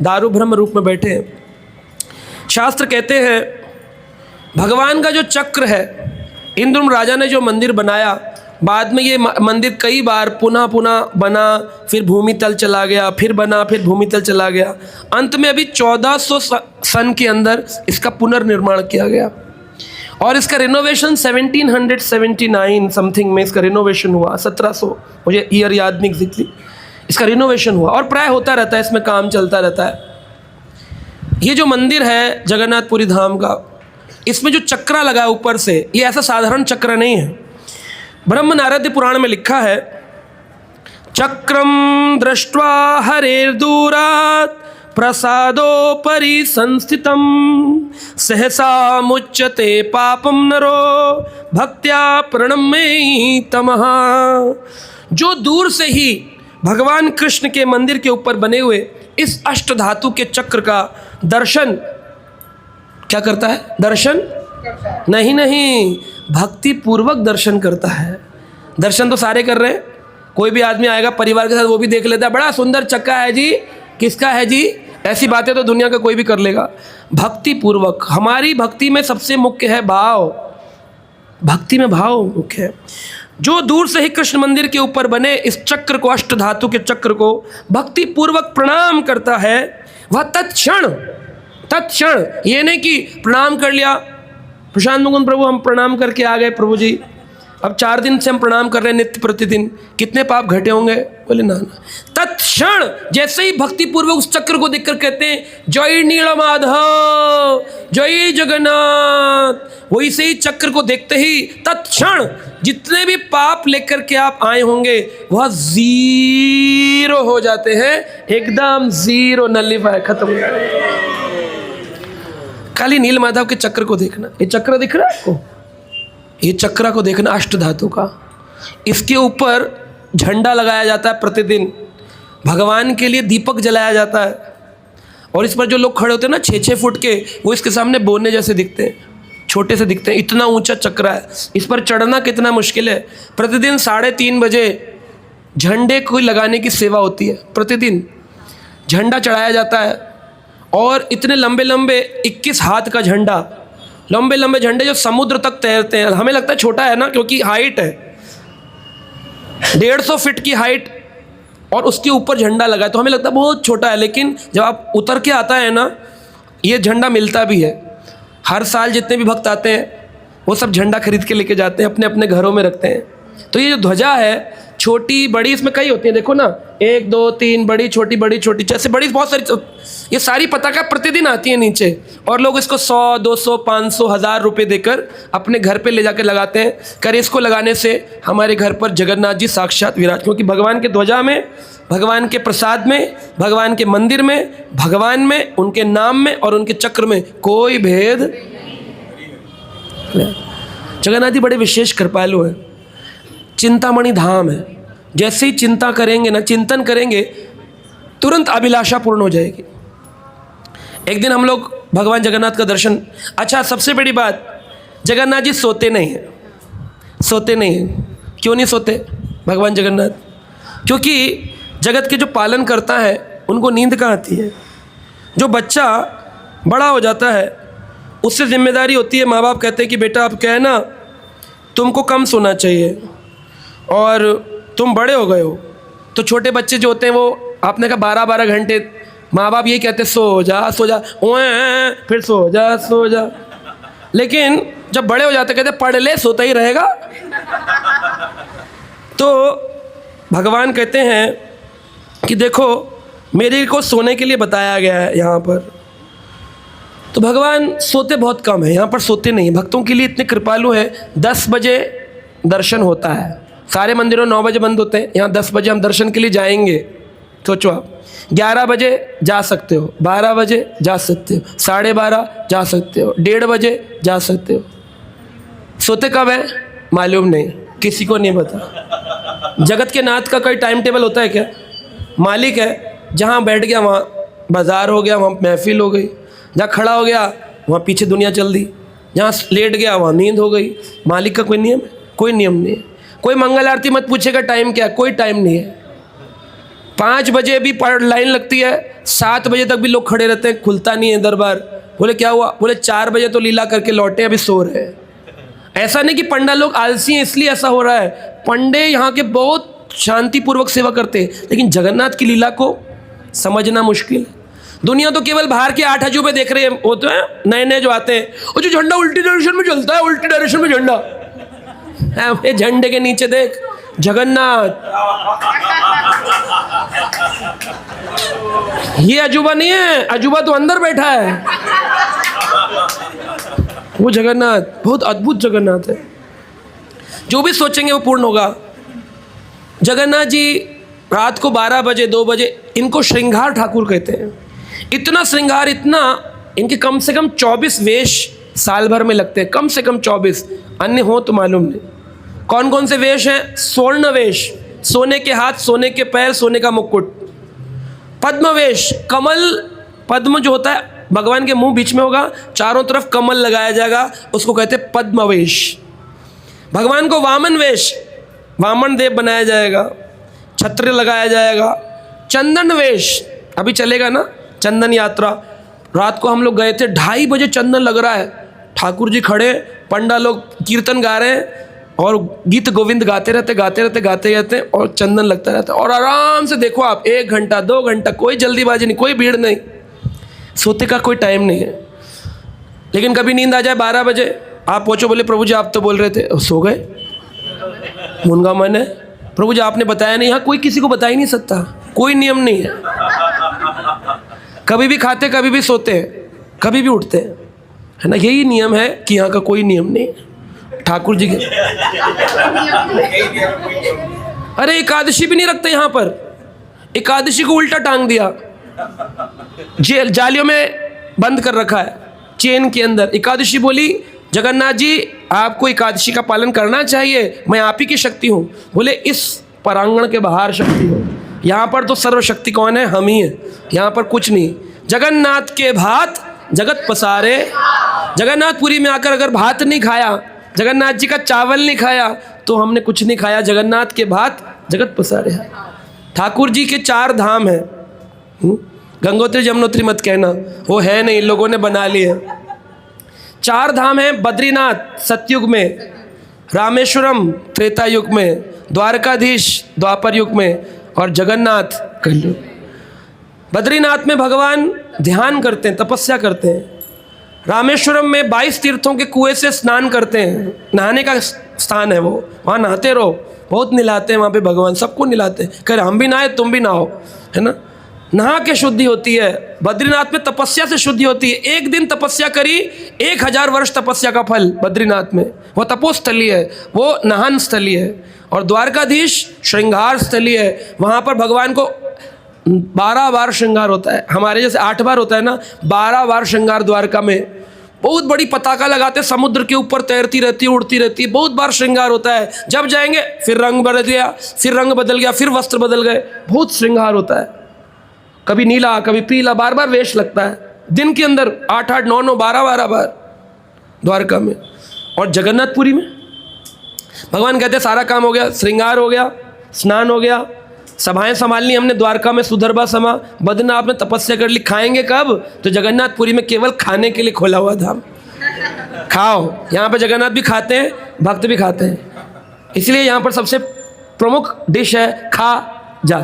A: दारू ब्रह्म रूप में बैठे हैं। शास्त्र कहते हैं भगवान का जो चक्र है, इंद्र राजा ने जो मंदिर बनाया, बाद में ये मंदिर कई बार पुनः पुनः बना, फिर भूमि तल चला गया, फिर बना, फिर भूमि तल चला गया। अंत में अभी 1400 सन के अंदर इसका पुनर्निर्माण किया गया और इसका रिनोवेशन 1779 समथिंग में इसका रिनोवेशन हुआ। 1700, मुझे ईयर याद नहीं एग्जैक्टली, इसका रिनोवेशन हुआ और प्राय होता रहता है, इसमें काम चलता रहता है। ये जो मंदिर है जगन्नाथपुरी धाम का, इसमें जो चक्रा लगा है ऊपर से, ये ऐसा साधारण चक्र नहीं है। ब्रह्म नारद पुराण में लिखा है, चक्रम दृष्ट्वा हरेर्दूरात् प्रसादोपरि संस्थितम सहसा मुच्यते पापम नरो भक्त्या प्रणम्ये तमः। जो दूर से ही भगवान कृष्ण के मंदिर के ऊपर बने हुए इस अष्ट धातु के चक्र का दर्शन क्या करता है? दर्शन नहीं, भक्ति पूर्वक दर्शन करता है। दर्शन तो सारे कर रहे हैं, कोई भी आदमी आएगा परिवार के साथ वो भी देख लेता है, बड़ा सुंदर चक्का है जी, किसका है जी, ऐसी बातें तो दुनिया का कोई भी कर लेगा। भक्ति पूर्वक, हमारी भक्ति में सबसे मुख्य है भाव, भक्ति में भाव मुख्य है। जो दूर से ही कृष्ण मंदिर के ऊपर बने इस चक्र को, अष्ट धातु के चक्र को भक्ति पूर्वक प्रणाम करता है, वह तत्क्षण, ये नहीं कि प्रणाम कर लिया, प्रशांत मुकुंद प्रभु हम प्रणाम करके आ गए प्रभु जी, अब 4 दिन से हम प्रणाम कर रहे हैं नित्य प्रतिदिन, कितने पाप घटे होंगे? बोले ना, तत्क्षण जैसे ही भक्ति पूर्वक उस चक्र को देखकर कहते हैं जय नीलमाधव, जय जगन्नाथ, वही से ही चक्र को देखते ही तत्क्षण जितने भी पाप लेकर के आप आए होंगे वह जीरो हो जाते हैं, एकदम जीरो, नलिफाई, खत्म हो जाए। खाली नील माधव के चक्र को देखना, ये चक्र दिख रहा है आपको, ये चक्र को देखना अष्ट धातु का, इसके ऊपर झंडा लगाया जाता है प्रतिदिन, भगवान के लिए दीपक जलाया जाता है और इस पर जो लोग खड़े होते हैं ना 6-6 फुट के, वो इसके सामने बोने जैसे दिखते हैं, छोटे से दिखते हैं, इतना ऊंचा चक्र है, इस पर चढ़ना कितना मुश्किल है। प्रतिदिन 3:30 बजे झंडे को लगाने की सेवा होती है, प्रतिदिन झंडा चढ़ाया जाता है और इतने लंबे लंबे 21 हाथ का झंडा, लंबे लंबे झंडे जो समुद्र तक तैरते हैं। हमें लगता है छोटा है ना, क्योंकि हाइट है 150 फीट की हाइट और उसके ऊपर झंडा लगा है, तो हमें लगता है बहुत छोटा है, लेकिन जब आप उतर के आता है ना, ये झंडा मिलता भी है। हर साल जितने भी भक्त आते हैं वो सब झंडा खरीद के लेके जाते हैं, अपने अपने घरों में रखते हैं। तो ये जो ध्वजा है छोटी बड़ी, इसमें कई होती है, देखो ना, 1 2 3 बड़ी छोटी, बड़ी छोटी, जैसे बड़ी बहुत सारी, ये सारी पताका प्रतिदिन आती है नीचे और लोग इसको 100 200 500 1000 रुपये देकर अपने घर पे ले जाकर लगाते हैं। करे इसको लगाने से हमारे घर पर जगन्नाथ जी साक्षात विराज, क्योंकि भगवान के ध्वजा में, भगवान के प्रसाद में, भगवान के मंदिर में, भगवान में, उनके नाम में और उनके चक्र में कोई भेद। जगन्नाथ जी बड़े विशेष कृपालु हैं, चिंतामणि धाम है, जैसे ही चिंता करेंगे ना, चिंतन करेंगे, तुरंत अभिलाषा पूर्ण हो जाएगी। एक दिन हम लोग भगवान जगन्नाथ का दर्शन, अच्छा सबसे बड़ी बात, जगन्नाथ जी सोते नहीं हैं, सोते नहीं हैं। क्यों नहीं सोते भगवान जगन्नाथ? क्योंकि जगत के जो पालन करता है उनको नींद कहाँ आती है। जो बच्चा बड़ा हो जाता है उससे जिम्मेदारी होती है, माँ बाप कहते हैं कि बेटा अब क्या है ना, तुमको कम सोना चाहिए और तुम बड़े हो गए हो। तो छोटे बच्चे जो होते हैं वो, आपने कहा 12-12 घंटे, माँ बाप यही कहते सो जा सो जा, फिर सो जा। लेकिन जब बड़े हो जाते कहते पढ़ ले, सोता ही रहेगा। तो भगवान कहते हैं कि देखो मेरे को सोने के लिए बताया गया है यहाँ पर, तो भगवान सोते बहुत कम है, यहाँ पर सोते नहीं। भक्तों के लिए इतने कृपालु हैं, 10 बजे दर्शन होता है, सारे मंदिरों 9 बजे बंद होते हैं, यहाँ 10 बजे हम दर्शन के लिए जाएंगे। सोचो आप, 11 बजे जा सकते हो, 12 बजे जा सकते हो, 12:30 जा सकते हो, 1:30 बजे जा सकते हो। सोते कब है मालूम नहीं, किसी को नहीं पता। जगत के नाथ का कोई टाइम टेबल होता है क्या? मालिक है, जहाँ बैठ गया वहाँ बाजार हो गया, वहाँ महफिल हो गई, जहाँ खड़ा हो गया वहाँ पीछे दुनिया चल दी, जहाँ लेट गया वहाँ नींद हो गई। मालिक का कोई नियम है? कोई नियम नहीं है। कोई मंगल आरती मत पूछेगा टाइम क्या, कोई टाइम नहीं है। 5 बजे भी लाइन लगती है, 7 बजे तक भी लोग खड़े रहते हैं, खुलता नहीं है दरबार। बोले क्या हुआ? बोले 4 बजे तो लीला करके लौटे, अभी सो रहे हैं। ऐसा नहीं कि पंडा लोग आलसी हैं इसलिए ऐसा हो रहा है, पंडे यहाँ के बहुत शांतिपूर्वक सेवा करते हैं, लेकिन जगन्नाथ की लीला को समझना मुश्किल है। दुनिया तो केवल बाहर के 8 अजूबे देख रहे हैं, वो तो है नए नए जो आते हैं, वो जो झंडा उल्टी डायरेक्शन में चलता है, उल्टी डायरेक्शन में झंडा, ये झंडे के नीचे देख जगन्नाथ। ये अजूबा नहीं है, अजूबा तो अंदर बैठा है, वो जगन्नाथ बहुत अद्भुत जगन्नाथ है। जो भी सोचेंगे वो पूर्ण होगा। जगन्नाथ जी रात को 12 बजे 2 बजे, इनको श्रृंगार ठाकुर कहते हैं। इतना श्रृंगार, इतना, इनके कम से कम 24 वेश साल भर में लगते हैं, कम से कम 24, अन्य हो तो मालूम नहीं। कौन कौन से वेश हैं? स्वर्ण वेश, सोने के हाथ, सोने के पैर, सोने का मुकुट। पद्म वेश, कमल, पद्म जो होता है भगवान के मुंह बीच में होगा, चारों तरफ कमल लगाया जाएगा, उसको कहते हैं पद्म वेश। भगवान को वामन वेश, वामन देव बनाया जाएगा, छत्र लगाया जाएगा। चंदन वेश, अभी चलेगा ना चंदन यात्रा। रात को हम लोग गए थे, 2:30 बजे चंदन लग रहा है, ठाकुर जी खड़े, पंडा लोग कीर्तन गा रहे हैं और गीत गोविंद गाते रहते और चंदन लगता रहता है। और आराम से देखो आप, 1 घंटा 2 घंटा, कोई जल्दीबाजी नहीं, कोई भीड़ नहीं, सोते का कोई टाइम नहीं है। लेकिन कभी नींद आ जाए 12 बजे, आप पहुँचो, बोले प्रभु जी आप तो बोल रहे थे, सो गए। मुनगा मन है, प्रभु जी आपने बताया नहीं। यहाँ कोई किसी को बता ही नहीं सकता, कोई नियम नहीं है। कभी भी खाते, कभी भी सोते हैं, कभी भी उठते हैं, है ना, यही नियम है कि यहाँ का कोई नियम नहीं है ठाकुर जी के। अरे एकादशी भी नहीं रखते यहाँ पर, एकादशी को उल्टा टांग दिया, जालियों में बंद कर रखा है, चेन के अंदर। एकादशी बोली, जगन्नाथ जी आपको एकादशी का पालन करना चाहिए, मैं आप ही की शक्ति हूँ। बोले इस परांगण के बाहर शक्ति हो, यहाँ पर तो सर्वशक्ति कौन है? हम ही हैं, यहाँ पर कुछ नहीं। जगन्नाथ के भात जगत पसारे, जगन्नाथपुरी में आकर अगर भात नहीं खाया, जगन्नाथ जी का चावल नहीं खाया, तो हमने कुछ नहीं खाया। जगन्नाथ के भात जगत पसारे है। ठाकुर जी के 4 धाम हैं, गंगोत्री जमुनोत्री मत कहना, वो है नहीं, लोगों ने बना लिए। 4 धाम हैं, बद्रीनाथ सतयुग में, रामेश्वरम त्रेता युग में, द्वारकाधीश द्वापर युग में, और जगन्नाथ कलयुग। बद्रीनाथ में भगवान ध्यान करते हैं, तपस्या करते हैं। रामेश्वरम में 22 तीर्थों के कुएं से स्नान करते हैं, नहाने का स्थान है वो, वहाँ नहाते रहो, बहुत नहलाते हैं वहाँ पे भगवान, सबको नहलाते हैं। कह रहे हम भी नहाए तुम भी नहाओ, है ना, नहा के शुद्धि होती है। बद्रीनाथ में तपस्या से शुद्धि होती है। 1 दिन तपस्या करी, 1000 वर्ष तपस्या का फल बद्रीनाथ में। वो तपोस्थली है, वो नहान स्थली है। और द्वारकाधीश श्रृंगार स्थली है, वहाँ पर भगवान को 12 बार श्रृंगार होता है। हमारे जैसे 8 बार होता है ना, 12 बार श्रृंगार द्वारका में। बहुत बड़ी पताका लगाते, समुद्र के ऊपर तैरती रहती है, उड़ती रहती है, बहुत बार श्रृंगार होता है। जब जाएंगे फिर रंग बदल गया, फिर रंग बदल गया, फिर वस्त्र बदल गए, बहुत श्रृंगार होता है। कभी नीला, कभी पीला, बार बार वेश लगता है दिन के अंदर, 8-8, 9-9, 12-12 बार द्वारका में। और जगन्नाथपुरी में भगवान कहते सारा काम हो गया, श्रृंगार हो गया, स्नान हो गया, सभाएं संभालनी हमने द्वारका में, सुधरबा समा, बद्रीनाथ में तपस्या कर ली। खाएंगे कब? तो जगन्नाथपुरी में केवल खाने के लिए खोला हुआ धाम, खाओ। यहाँ पे जगन्नाथ भी खाते हैं, भक्त भी खाते हैं, इसलिए यहाँ पर सबसे प्रमुख डिश है खा जा।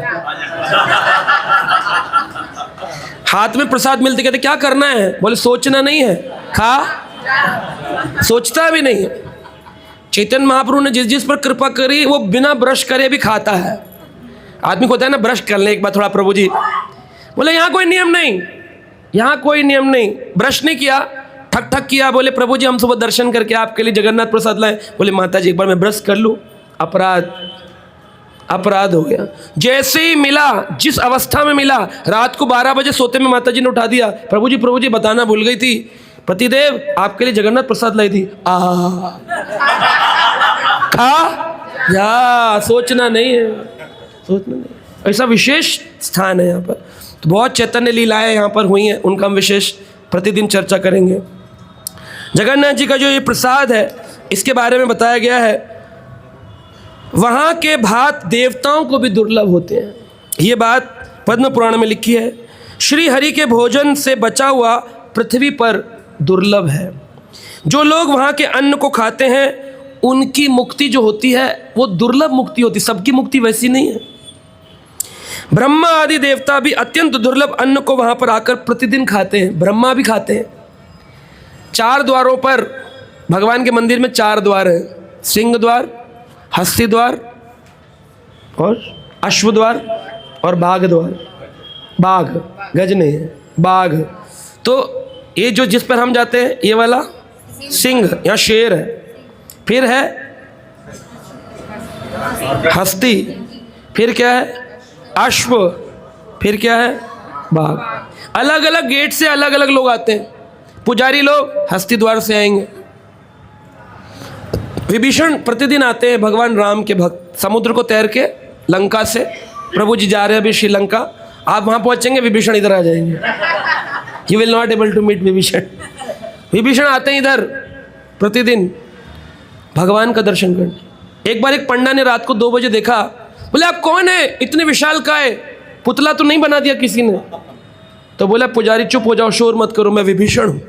A: हाथ में प्रसाद मिलते, कहते क्या करना है? बोले सोचना नहीं है, खा। सोचता भी नहीं है। चैतन्य महाप्रभु ने जिस जिस पर कृपा करी वो बिना ब्रश करे भी खाता है। आदमी को होता है ना ब्रश कर ले एक बार थोड़ा, प्रभु जी बोले यहाँ कोई नियम नहीं, यहाँ कोई नियम नहीं। ब्रश नहीं किया, ठक ठक किया, बोले प्रभु जी हम सुबह दर्शन करके आपके लिए जगन्नाथ प्रसाद लाए। बोले माता जी एक बार मैं ब्रश कर लूँ, अपराध हो गया। जैसे ही मिला, जिस अवस्था में मिला, रात को 12 बजे सोते में माता जी ने उठा दिया, प्रभु जी बताना भूल गई थी, पतिदेव आपके लिए जगन्नाथ प्रसाद लाई थी। खा जा, सोचना नहीं है, सोचना नहीं। ऐसा विशेष स्थान है यहाँ पर। तो बहुत चैतन्य लीलाएं यहाँ पर हुई हैं, उनका हम विशेष प्रतिदिन चर्चा करेंगे। जगन्नाथ जी का जो ये प्रसाद है, इसके बारे में बताया गया है, वहाँ के भात देवताओं को भी दुर्लभ होते हैं। ये बात पद्म पुराण में लिखी है। श्री हरि के भोजन से बचा हुआ पृथ्वी पर दुर्लभ है। जो लोग वहाँ के अन्न को खाते हैं उनकी मुक्ति जो होती है वो दुर्लभ मुक्ति होती, सबकी मुक्ति वैसी नहीं है। ब्रह्मा आदि देवता भी अत्यंत दुर्लभ अन्न को वहाँ पर आकर प्रतिदिन खाते हैं। ब्रह्मा भी खाते हैं। 4 द्वारों पर, भगवान के मंदिर में 4 द्वार हैं, सिंह द्वार, हस्ती द्वार और अश्व द्वार और बाघ द्वार। बाघ, गज नहीं है, बाघ। तो ये जो जिस पर हम जाते हैं ये वाला सिंह या शेर है, फिर है हस्ती, फिर क्या है अश्व, फिर क्या है बाघ। अलग अलग गेट से अलग अलग लोग आते हैं। पुजारी लोग हस्ती द्वार से आएंगे। विभीषण प्रतिदिन आते हैं, भगवान राम के भक्त, समुद्र को तैर के लंका से, प्रभु जी जा रहे हैं अभी श्रीलंका, आप वहाँ पहुँचेंगे, विभीषण इधर आ जाएंगे। You will not able to meet Vibhishan. Vibhishan आते हैं इधर प्रतिदिन भगवान का दर्शन करने। एक बार एक पंडा ने रात को 2 बजे देखा, बोले आप कौन है, इतने विशाल का है, पुतला तो नहीं बना दिया किसी ने? तो बोला पुजारी चुप हो जाओ, शोर मत करो, मैं विभीषण हूँ।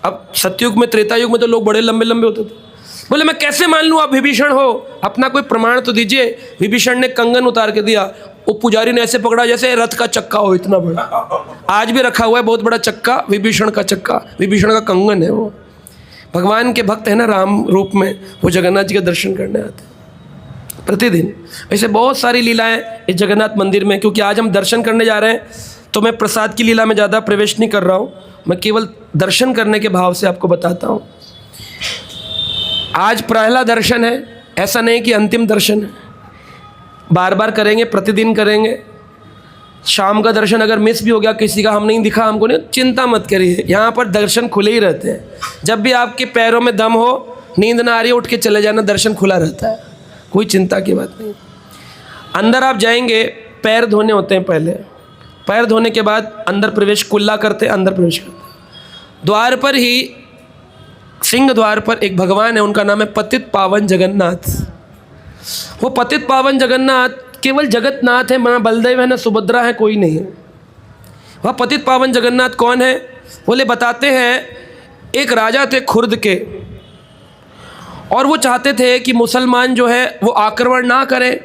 A: अब सतयुग में, त्रेता युग में तो लोग बड़े लंबे लंबे होते थे। बोले मैं कैसे मान लूँ आप विभीषण हो, अपना कोई प्रमाण तो दीजिए। विभीषण ने कंगन उतार के दिया। वो पुजारी ने ऐसे पकड़ा जैसे रथ का चक्का हो, इतना बड़ा, आज भी रखा हुआ है बहुत बड़ा चक्का, विभीषण का चक्का, विभीषण का कंगन है वो। भगवान के भक्त है ना राम रूप में, वो जगन्नाथ जी के दर्शन करने आते हैं प्रतिदिन। ऐसे बहुत सारी लीलाएं इस जगन्नाथ मंदिर में। क्योंकि आज हम दर्शन करने जा रहे हैं तो मैं प्रसाद की लीला में ज़्यादा प्रवेश नहीं कर रहा हूँ, मैं केवल दर्शन करने के भाव से आपको बताता हूँ। आज पहला दर्शन है, ऐसा नहीं कि अंतिम दर्शन है, बार बार करेंगे, प्रतिदिन करेंगे। शाम का दर्शन अगर मिस भी हो गया किसी का, हम नहीं दिखा, हमको नहीं, चिंता मत करिए, यहाँ पर दर्शन खुले ही रहते हैं। जब भी आपके पैरों में दम हो, नींद ना आ रही, उठ के चले जाना, दर्शन खुला रहता है, कोई चिंता की बात नहीं। अंदर आप जाएंगे, पैर धोने होते हैं पहले, पैर धोने के बाद अंदर प्रवेश, कुल्ला करते अंदर प्रवेश करते। द्वार पर ही, सिंह द्वार पर एक भगवान है, उनका नाम है पतित पावन जगन्नाथ। वो पतित पावन जगन्नाथ केवल जगन्नाथ है, ना बलदेव है ना सुभद्रा है, कोई नहीं है। वह पतित पावन जगन्नाथ कौन है? बोले बताते हैं, एक राजा थे खुर्द के, और वो चाहते थे कि मुसलमान जो है वो आक्रमण ना करें,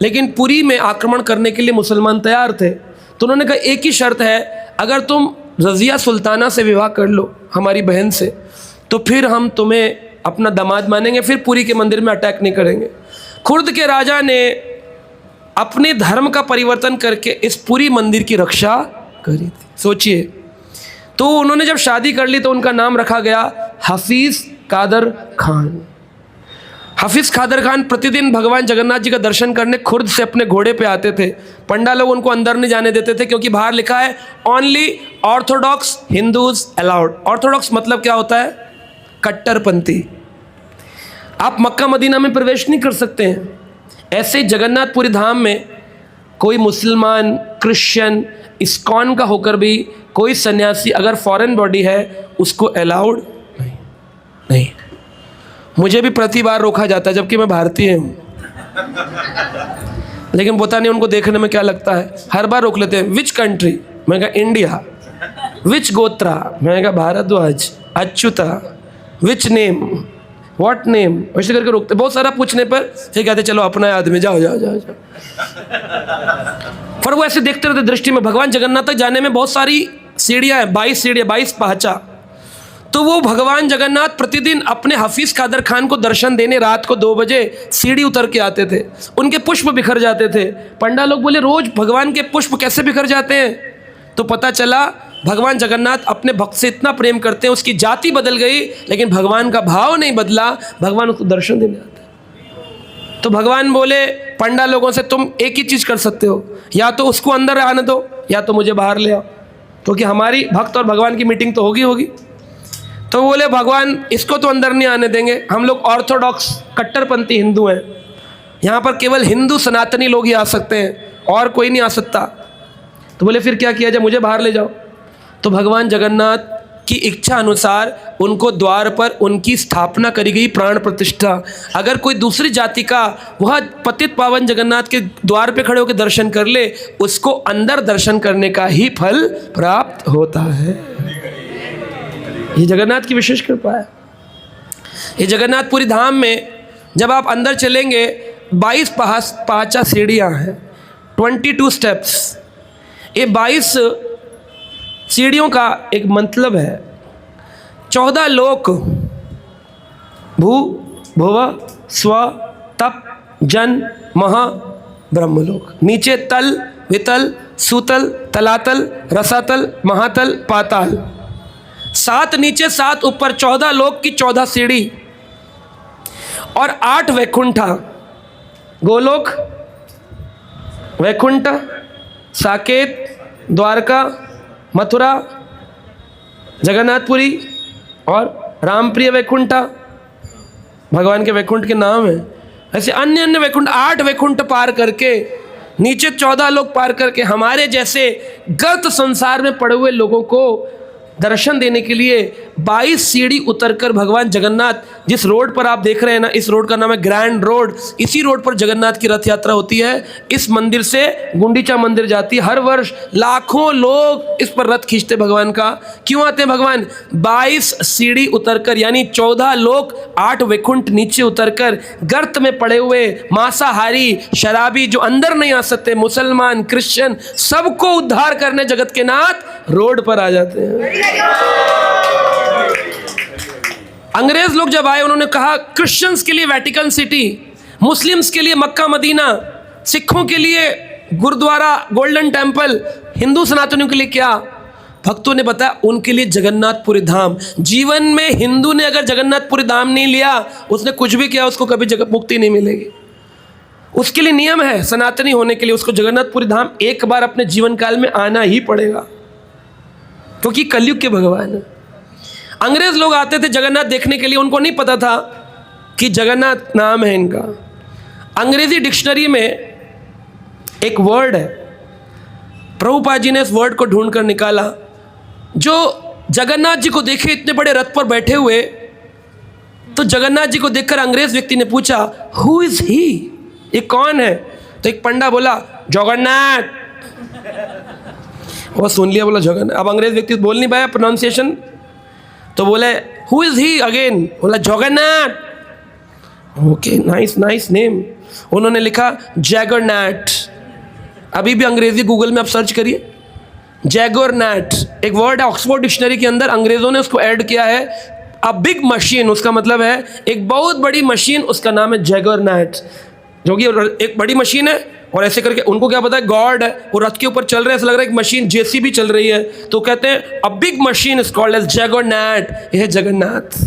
A: लेकिन पुरी में आक्रमण करने के लिए मुसलमान तैयार थे। तो उन्होंने कहा एक ही शर्त है, अगर तुम रज़िया सुल्ताना से विवाह कर लो, हमारी बहन से, तो फिर हम तुम्हें अपना दामाद मानेंगे, फिर पुरी के मंदिर में अटैक नहीं करेंगे। खुर्द के राजा ने अपने धर्म का परिवर्तन करके इस पुरी मंदिर की रक्षा करी थी, सोचिए। तो उन्होंने जब शादी कर ली तो उनका नाम रखा गया हफीज़ कादर खान। हफीज़ कादर खान प्रतिदिन भगवान जगन्नाथ जी का दर्शन करने खुर्द से अपने घोड़े पे आते थे। पंडा लोग उनको अंदर नहीं जाने देते थे, क्योंकि बाहर लिखा है only Orthodox Hindus allowed. Orthodox मतलब क्या होता है? कट्टरपंथी। आप मक्का मदीना में प्रवेश नहीं कर सकते हैं। ऐसे जगन्नाथपुरी धाम में कोई मुसलमान, क्रिश्चियन, इस्कॉन का होकर भी कोई सन्यासी अगर फॉरेन बॉडी है उसको अलाउड नहीं। मुझे भी प्रति बार रोका जाता है, जबकि मैं भारतीय हूँ, लेकिन पता नहीं उनको देखने में क्या लगता है, हर बार रोक लेते हैं। Which country? मैं कहा इंडिया। विच गोत्रा? मैं कहा Bharadwaj. Achyuta. Which name? What name? वैसे करके रोकते, बहुत सारा पूछने पर फिर कहते चलो अपना आदमी, जाओ जाओ जाओ जाओ। पर वो ऐसे देखते रहते दृष्टि में। भगवान जगन्नाथ तक जाने में बहुत सारी सीढ़ियाँ हैं, 22 सीढ़ियाँ, 22 पहचा। तो वो भगवान जगन्नाथ प्रतिदिन अपने हफीज़ कादर खान को दर्शन देने रात को 2 बजे सीढ़ी उतर के आते थे। उनके पुष्प बिखर जाते थे। पंडा लोग बोले रोज भगवान के पुष्प कैसे बिखर जाते हैं? तो पता चला भगवान जगन्नाथ अपने भक्त से इतना प्रेम करते हैं, उसकी जाति बदल गई लेकिन भगवान का भाव नहीं बदला, भगवान उसको दर्शन देने आते। तो भगवान बोले पंडा लोगों से, तुम एक ही चीज़ कर सकते हो, या तो उसको अंदर आने दो या तो मुझे बाहर ले आओ, क्योंकि हमारी भक्त और भगवान की मीटिंग तो होगी। तो बोले भगवान इसको तो अंदर नहीं आने देंगे, हम लोग ऑर्थोडॉक्स कट्टरपंथी हिंदू हैं, यहाँ पर केवल हिंदू सनातनी लोग ही आ सकते हैं और कोई नहीं आ सकता। तो बोले फिर क्या किया जाए? मुझे बाहर ले जाओ। तो भगवान जगन्नाथ की इच्छा अनुसार उनको द्वार पर उनकी स्थापना करी गई, प्राण प्रतिष्ठा। अगर कोई दूसरी जाति का वह पतित पावन जगन्नाथ के द्वार पे खड़े होकर दर्शन कर ले, उसको अंदर दर्शन करने का ही फल प्राप्त होता है। ये जगन्नाथ की विशेष कृपा है। ये जगन्नाथपुरी धाम में जब आप अंदर चलेंगे 22 पाँचा सीढ़ियाँ हैं, 22 स्टेप्स। ये 22 सीढ़ियों का एक मतलब है 14 लोक, भू भुव स्व तप जन महा ब्रह्मलोक। नीचे तल वितल सुतल तलातल रसातल महातल पाताल। 7 नीचे 7 ऊपर, 14 लोक की 14 सीढ़ी और 8 वैकुंठा। गोलोक, वैकुंठ, साकेत, द्वारका, मथुरा, जगन्नाथपुरी और रामप्रिय वैकुंठा भगवान के वैकुंठ के नाम है। ऐसे अन्य अन्य वैकुंठ, 8 वैकुंठ पार करके, नीचे 14 लोग पार करके, हमारे जैसे गर्त संसार में पड़े हुए लोगों को दर्शन देने के लिए 22 सीढ़ी उतरकर भगवान जगन्नाथ, जिस रोड पर आप देख रहे हैं ना, इस रोड का नाम है ग्रैंड रोड। इसी रोड पर जगन्नाथ की रथ यात्रा होती है। इस मंदिर से गुंडीचा मंदिर जाती है। हर वर्ष लाखों लोग इस पर रथ खींचते भगवान का। क्यों आते हैं भगवान? 22 सीढ़ी उतरकर, यानी 14 लोग 8 वैकुंठ नीचे उतरकर गर्त में पड़े हुए मांसाहारी शराबी जो अंदर नहीं आ सकते, मुसलमान क्रिश्चियन, सबको उद्धार करने जगत के नाथ रोड पर आ जाते हैं। अंग्रेज लोग जब आए, उन्होंने कहा क्रिश्चियंस के लिए वेटिकन सिटी, मुस्लिम्स के लिए मक्का मदीना, सिखों के लिए गुरुद्वारा गोल्डन टेम्पल, हिंदू सनातनियों के लिए क्या? भक्तों ने बताया उनके लिए जगन्नाथपुरी धाम। जीवन में हिंदू ने अगर जगन्नाथपुरी धाम नहीं लिया, उसने कुछ भी किया, उसको कभी जगत मुक्ति नहीं मिलेगी। उसके लिए नियम है, सनातनी होने के लिए उसको जगन्नाथपुरी धाम एक बार अपने जीवन काल में आना ही पड़ेगा, क्योंकि कलयुग के भगवान है। अंग्रेज लोग आते थे जगन्नाथ देखने के लिए, उनको नहीं पता था कि जगन्नाथ नाम है इनका। अंग्रेजी डिक्शनरी में एक वर्ड है, प्रभुपाद जी ने इस वर्ड को ढूंढ कर निकाला। जो जगन्नाथ जी को देखे इतने बड़े रथ पर बैठे हुए, तो जगन्नाथ जी को देखकर अंग्रेज व्यक्ति ने पूछा, हु इज ही, ये कौन है? तो एक पंडा बोला, जगन्नाथ। वो सुन लिया, बोला जगन्नाथ। अब अंग्रेज व्यक्ति बोल नहीं पाया प्रोनाउंसिएशन, तो बोले हु इज ही अगेन, बोला Jagannath. Okay, nice nice name. उन्होंने लिखा जैगरनैट। अभी भी अंग्रेजी गूगल में आप सर्च करिए, जैगरनैट एक वर्ड है, ऑक्सफोर्ड डिक्शनरी के अंदर अंग्रेजों ने उसको ऐड किया है। अ बिग मशीन, उसका मतलब है एक बहुत बड़ी मशीन, उसका नाम है जैगरनैट, जो कि एक बड़ी मशीन है। और ऐसे करके उनको क्या पता है, गॉड है, वो रथ के ऊपर चल रहे हैं, ऐसा लग रहा है एक मशीन जेसीबी चल रही है, तो कहते हैं a big machine is called as Jagannath. यह जगन्नाथ,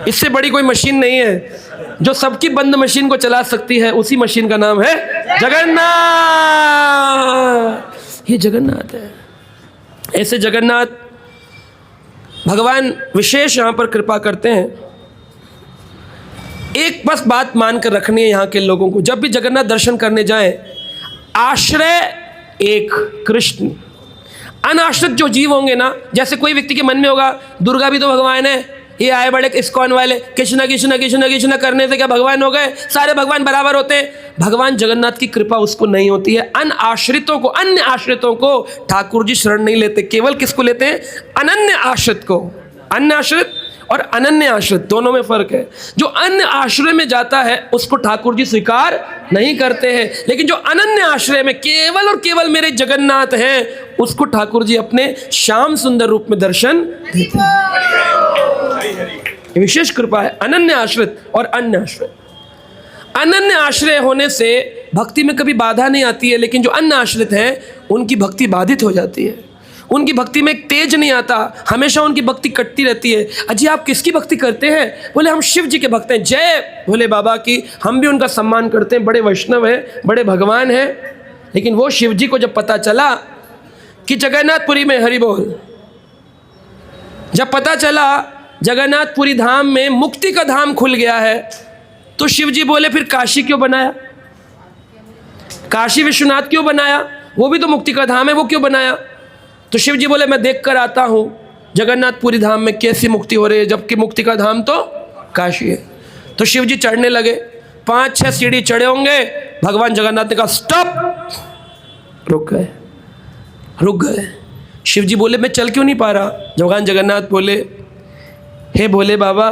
A: इससे बड़ी कोई मशीन नहीं है। जो सबकी बंद मशीन को चला सकती है, उसी मशीन का नाम है जगन्नाथ। ये जगन्नाथ है। ऐसे जगन्नाथ भगवान विशेष यहाँ पर कृपा करते हैं। एक बस बात मानकर रखनी है यहाँ के लोगों को, जब भी जगन्नाथ दर्शन करने जाएं, आश्रय एक कृष्ण। अनाश्रित जो जीव होंगे ना, जैसे कोई व्यक्ति के मन में होगा दुर्गा भी तो भगवान है, ये आए बड़े इस्कॉन वाले कृष्णा कृष्णा कृष्णा कृष्णा करने से क्या भगवान हो गए? सारे भगवान बराबर होते हैं? भगवान जगन्नाथ की कृपा उसको नहीं होती है। अन्य आश्रितों को ठाकुर जी शरण नहीं लेते। केवल किसको लेते हैं? अनन्य आश्रित को। अन्य आश्रित और अनन्य आश्रित दोनों में फर्क है। जो अन्य आश्रय में जाता है उसको ठाकुर जी स्वीकार नहीं करते हैं, लेकिन जो अनन्य आश्रय में केवल और केवल मेरे जगन्नाथ हैं, उसको ठाकुर जी अपने श्याम सुंदर रूप में दर्शन देते हैं। विशेष कृपा है अनन्य आश्रित और अन्य आश्रय। अनन्य आश्रय होने से भक्ति में कभी बाधा नहीं आती है, लेकिन जो अन्य आश्रित हैं उनकी भक्ति बाधित हो जाती है। उनकी भक्ति में एक तेज नहीं आता, हमेशा उनकी भक्ति कटती रहती है। अजी आप किसकी भक्ति करते हैं? बोले हम शिव जी के भक्त हैं। जय भोले बाबा की। हम भी उनका सम्मान करते हैं, बड़े वैष्णव हैं, बड़े भगवान हैं। लेकिन वो शिव जी को जब पता चला कि जगन्नाथपुरी में हरि बोल, जब पता चला जगन्नाथपुरी धाम में मुक्ति का धाम खुल गया है, तो शिव जी बोले फिर काशी क्यों बनाया? काशी विश्वनाथ क्यों बनाया? वो भी तो मुक्ति का धाम है, वो क्यों बनाया? तो शिव जी बोले मैं देख कर आता हूँ जगन्नाथपुरी धाम में कैसी मुक्ति हो रही है, जबकि मुक्ति का धाम तो काशी है। तो शिव जी चढ़ने लगे, 5-6 सीढ़ी चढ़े होंगे, भगवान जगन्नाथ ने कहा स्टॉप, रुक गए। शिव जी बोले मैं चल क्यों नहीं पा रहा। भगवान जगन्नाथ बोले हे भोले बाबा,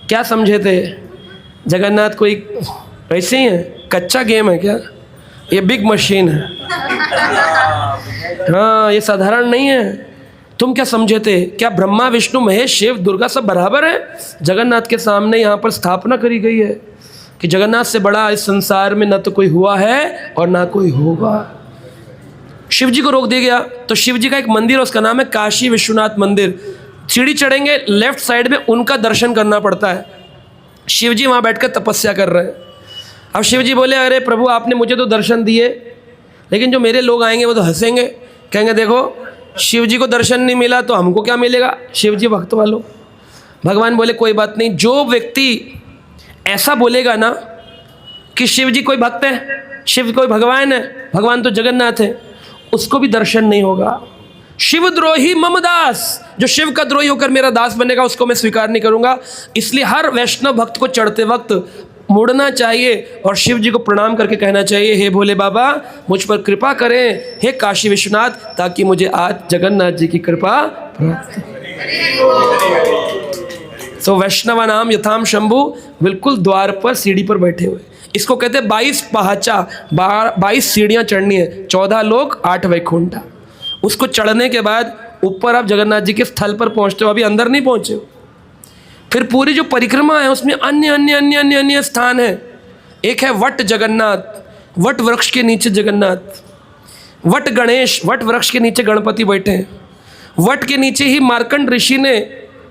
A: क्या समझे थे, जगन्नाथ कोई वैसे ही है, कच्चा गेम है क्या, ये बिग मशीन है, हाँ ये साधारण नहीं है। तुम क्या समझे थे, क्या ब्रह्मा विष्णु महेश शिव दुर्गा सब बराबर है। जगन्नाथ के सामने यहाँ पर स्थापना करी गई है कि जगन्नाथ से बड़ा इस संसार में न तो कोई हुआ है और ना कोई होगा। शिव जी को रोक दिया गया। तो शिव जी का एक मंदिर है, उसका नाम है काशी विश्वनाथ मंदिर। सीढ़ी चढ़ेंगे, लेफ्ट साइड में उनका दर्शन करना पड़ता है। शिव जी वहाँ बैठकर तपस्या कर रहे हैं। अब शिव जी बोले अरे प्रभु आपने मुझे तो दर्शन दिए, लेकिन जो मेरे लोग आएंगे वो तो हंसेंगे, कहेंगे देखो शिव जी को दर्शन नहीं मिला तो हमको क्या मिलेगा, शिव जी भक्त वालों। भगवान बोले कोई बात नहीं, जो व्यक्ति ऐसा बोलेगा ना कि शिव जी कोई भक्त है, शिव कोई भगवान है, भगवान तो जगन्नाथ है, उसको भी दर्शन नहीं होगा। शिवद्रोही मम दास, जो शिव का द्रोही होकर मेरा दास बनेगा उसको मैं स्वीकार नहीं करूंगा। इसलिए हर वैष्णव भक्त को चढ़ते वक्त मुड़ना चाहिए और शिव जी को प्रणाम करके कहना चाहिए हे भोले बाबा मुझ पर कृपा करें, हे काशी विश्वनाथ, ताकि मुझे आज जगन्नाथ जी की कृपा प्राप्त हो। सो वैष्णव नाम यथाम शंभु, बिल्कुल द्वार पर सीढ़ी पर बैठे हुए। इसको कहते हैं 22 पहाचा, 22 सीढ़ियाँ चढ़नी है, 14 लोग 8 वैकुंठा। उसको चढ़ने के बाद ऊपर आप जगन्नाथ जी के स्थल पर पहुँचते हो, अभी अंदर नहीं पहुँचे हो। फिर पूरी जो परिक्रमा है उसमें अन्य अन्य अन्य अन्य अन्य स्थान है। एक है वट जगन्नाथ, वट वृक्ष के नीचे जगन्नाथ, वट गणेश, वट वृक्ष के नीचे गणपति बैठे हैं। वट के नीचे ही मार्कंड ऋषि ने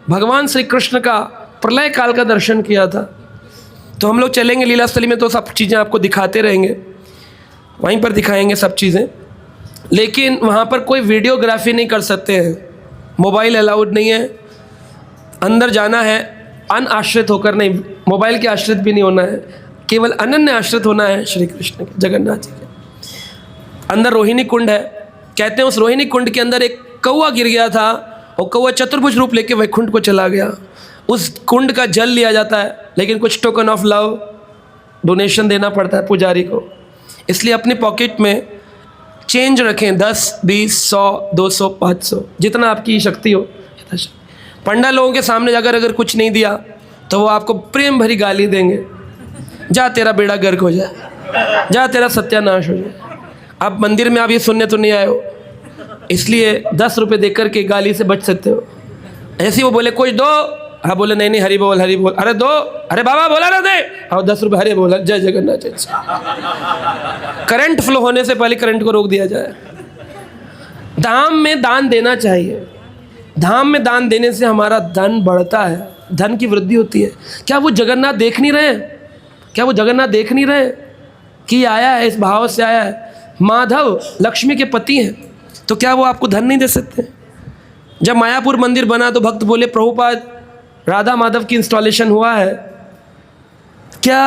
A: भगवान श्री कृष्ण का प्रलय काल का दर्शन किया था। तो हम लोग चलेंगे लीलास्थली में तो सब चीज़ें आपको दिखाते रहेंगे, वहीं पर दिखाएंगे सब चीज़ें, लेकिन वहाँ पर कोई वीडियोग्राफी नहीं कर सकते हैं, मोबाइल अलाउड नहीं है, अंदर जाना है अनाश्रित होकर, नहीं मोबाइल के आश्रित भी नहीं होना है, केवल अनन्य आश्रित होना है श्री कृष्ण के, जगन्नाथ जी के। अंदर रोहिणी कुंड है, कहते हैं उस रोहिणी कुंड के अंदर एक कौवा गिर गया था और कौवा चतुर्भुज रूप लेके वैकुंठ को चला गया। उस कुंड का जल लिया जाता है, लेकिन कुछ टोकन ऑफ लव डोनेशन देना पड़ता है पुजारी को। इसलिए अपनी पॉकेट में चेंज रखें, 10, 20, 100, 200, 500, जितना आपकी शक्ति हो। पंडा लोगों के सामने जाकर अगर कुछ नहीं दिया तो वो आपको प्रेम भरी गाली देंगे, जा तेरा बेड़ा गर्क हो जाए, जा तेरा सत्यानाश हो जाए। अब मंदिर में आप ये सुनने तो नहीं आए हो, इसलिए 10 रुपये देकर के गाली से बच सकते हो। ऐसे वो बोले कुछ दो, हाँ बोले नहीं नहीं हरि बोल हरि बोल, अरे दो, अरे बाबा बोला ना दे, और 10 रुपये हरि बोला, जय जगन्नाथ जय। करंट फ्लो होने से पहले करंट को रोक दिया जाए। धाम में दान देना चाहिए, धाम में दान देने से हमारा धन बढ़ता है, धन की वृद्धि होती है। क्या वो जगन्नाथ देख नहीं रहे, क्या वो जगन्नाथ देख नहीं रहे कि आया है, इस भाव से आया है, माधव लक्ष्मी के पति हैं, तो क्या वो आपको धन नहीं दे सकते। जब मायापुर मंदिर बना तो भक्त बोले प्रभुपाद राधा माधव की इंस्टॉलेशन हुआ है, क्या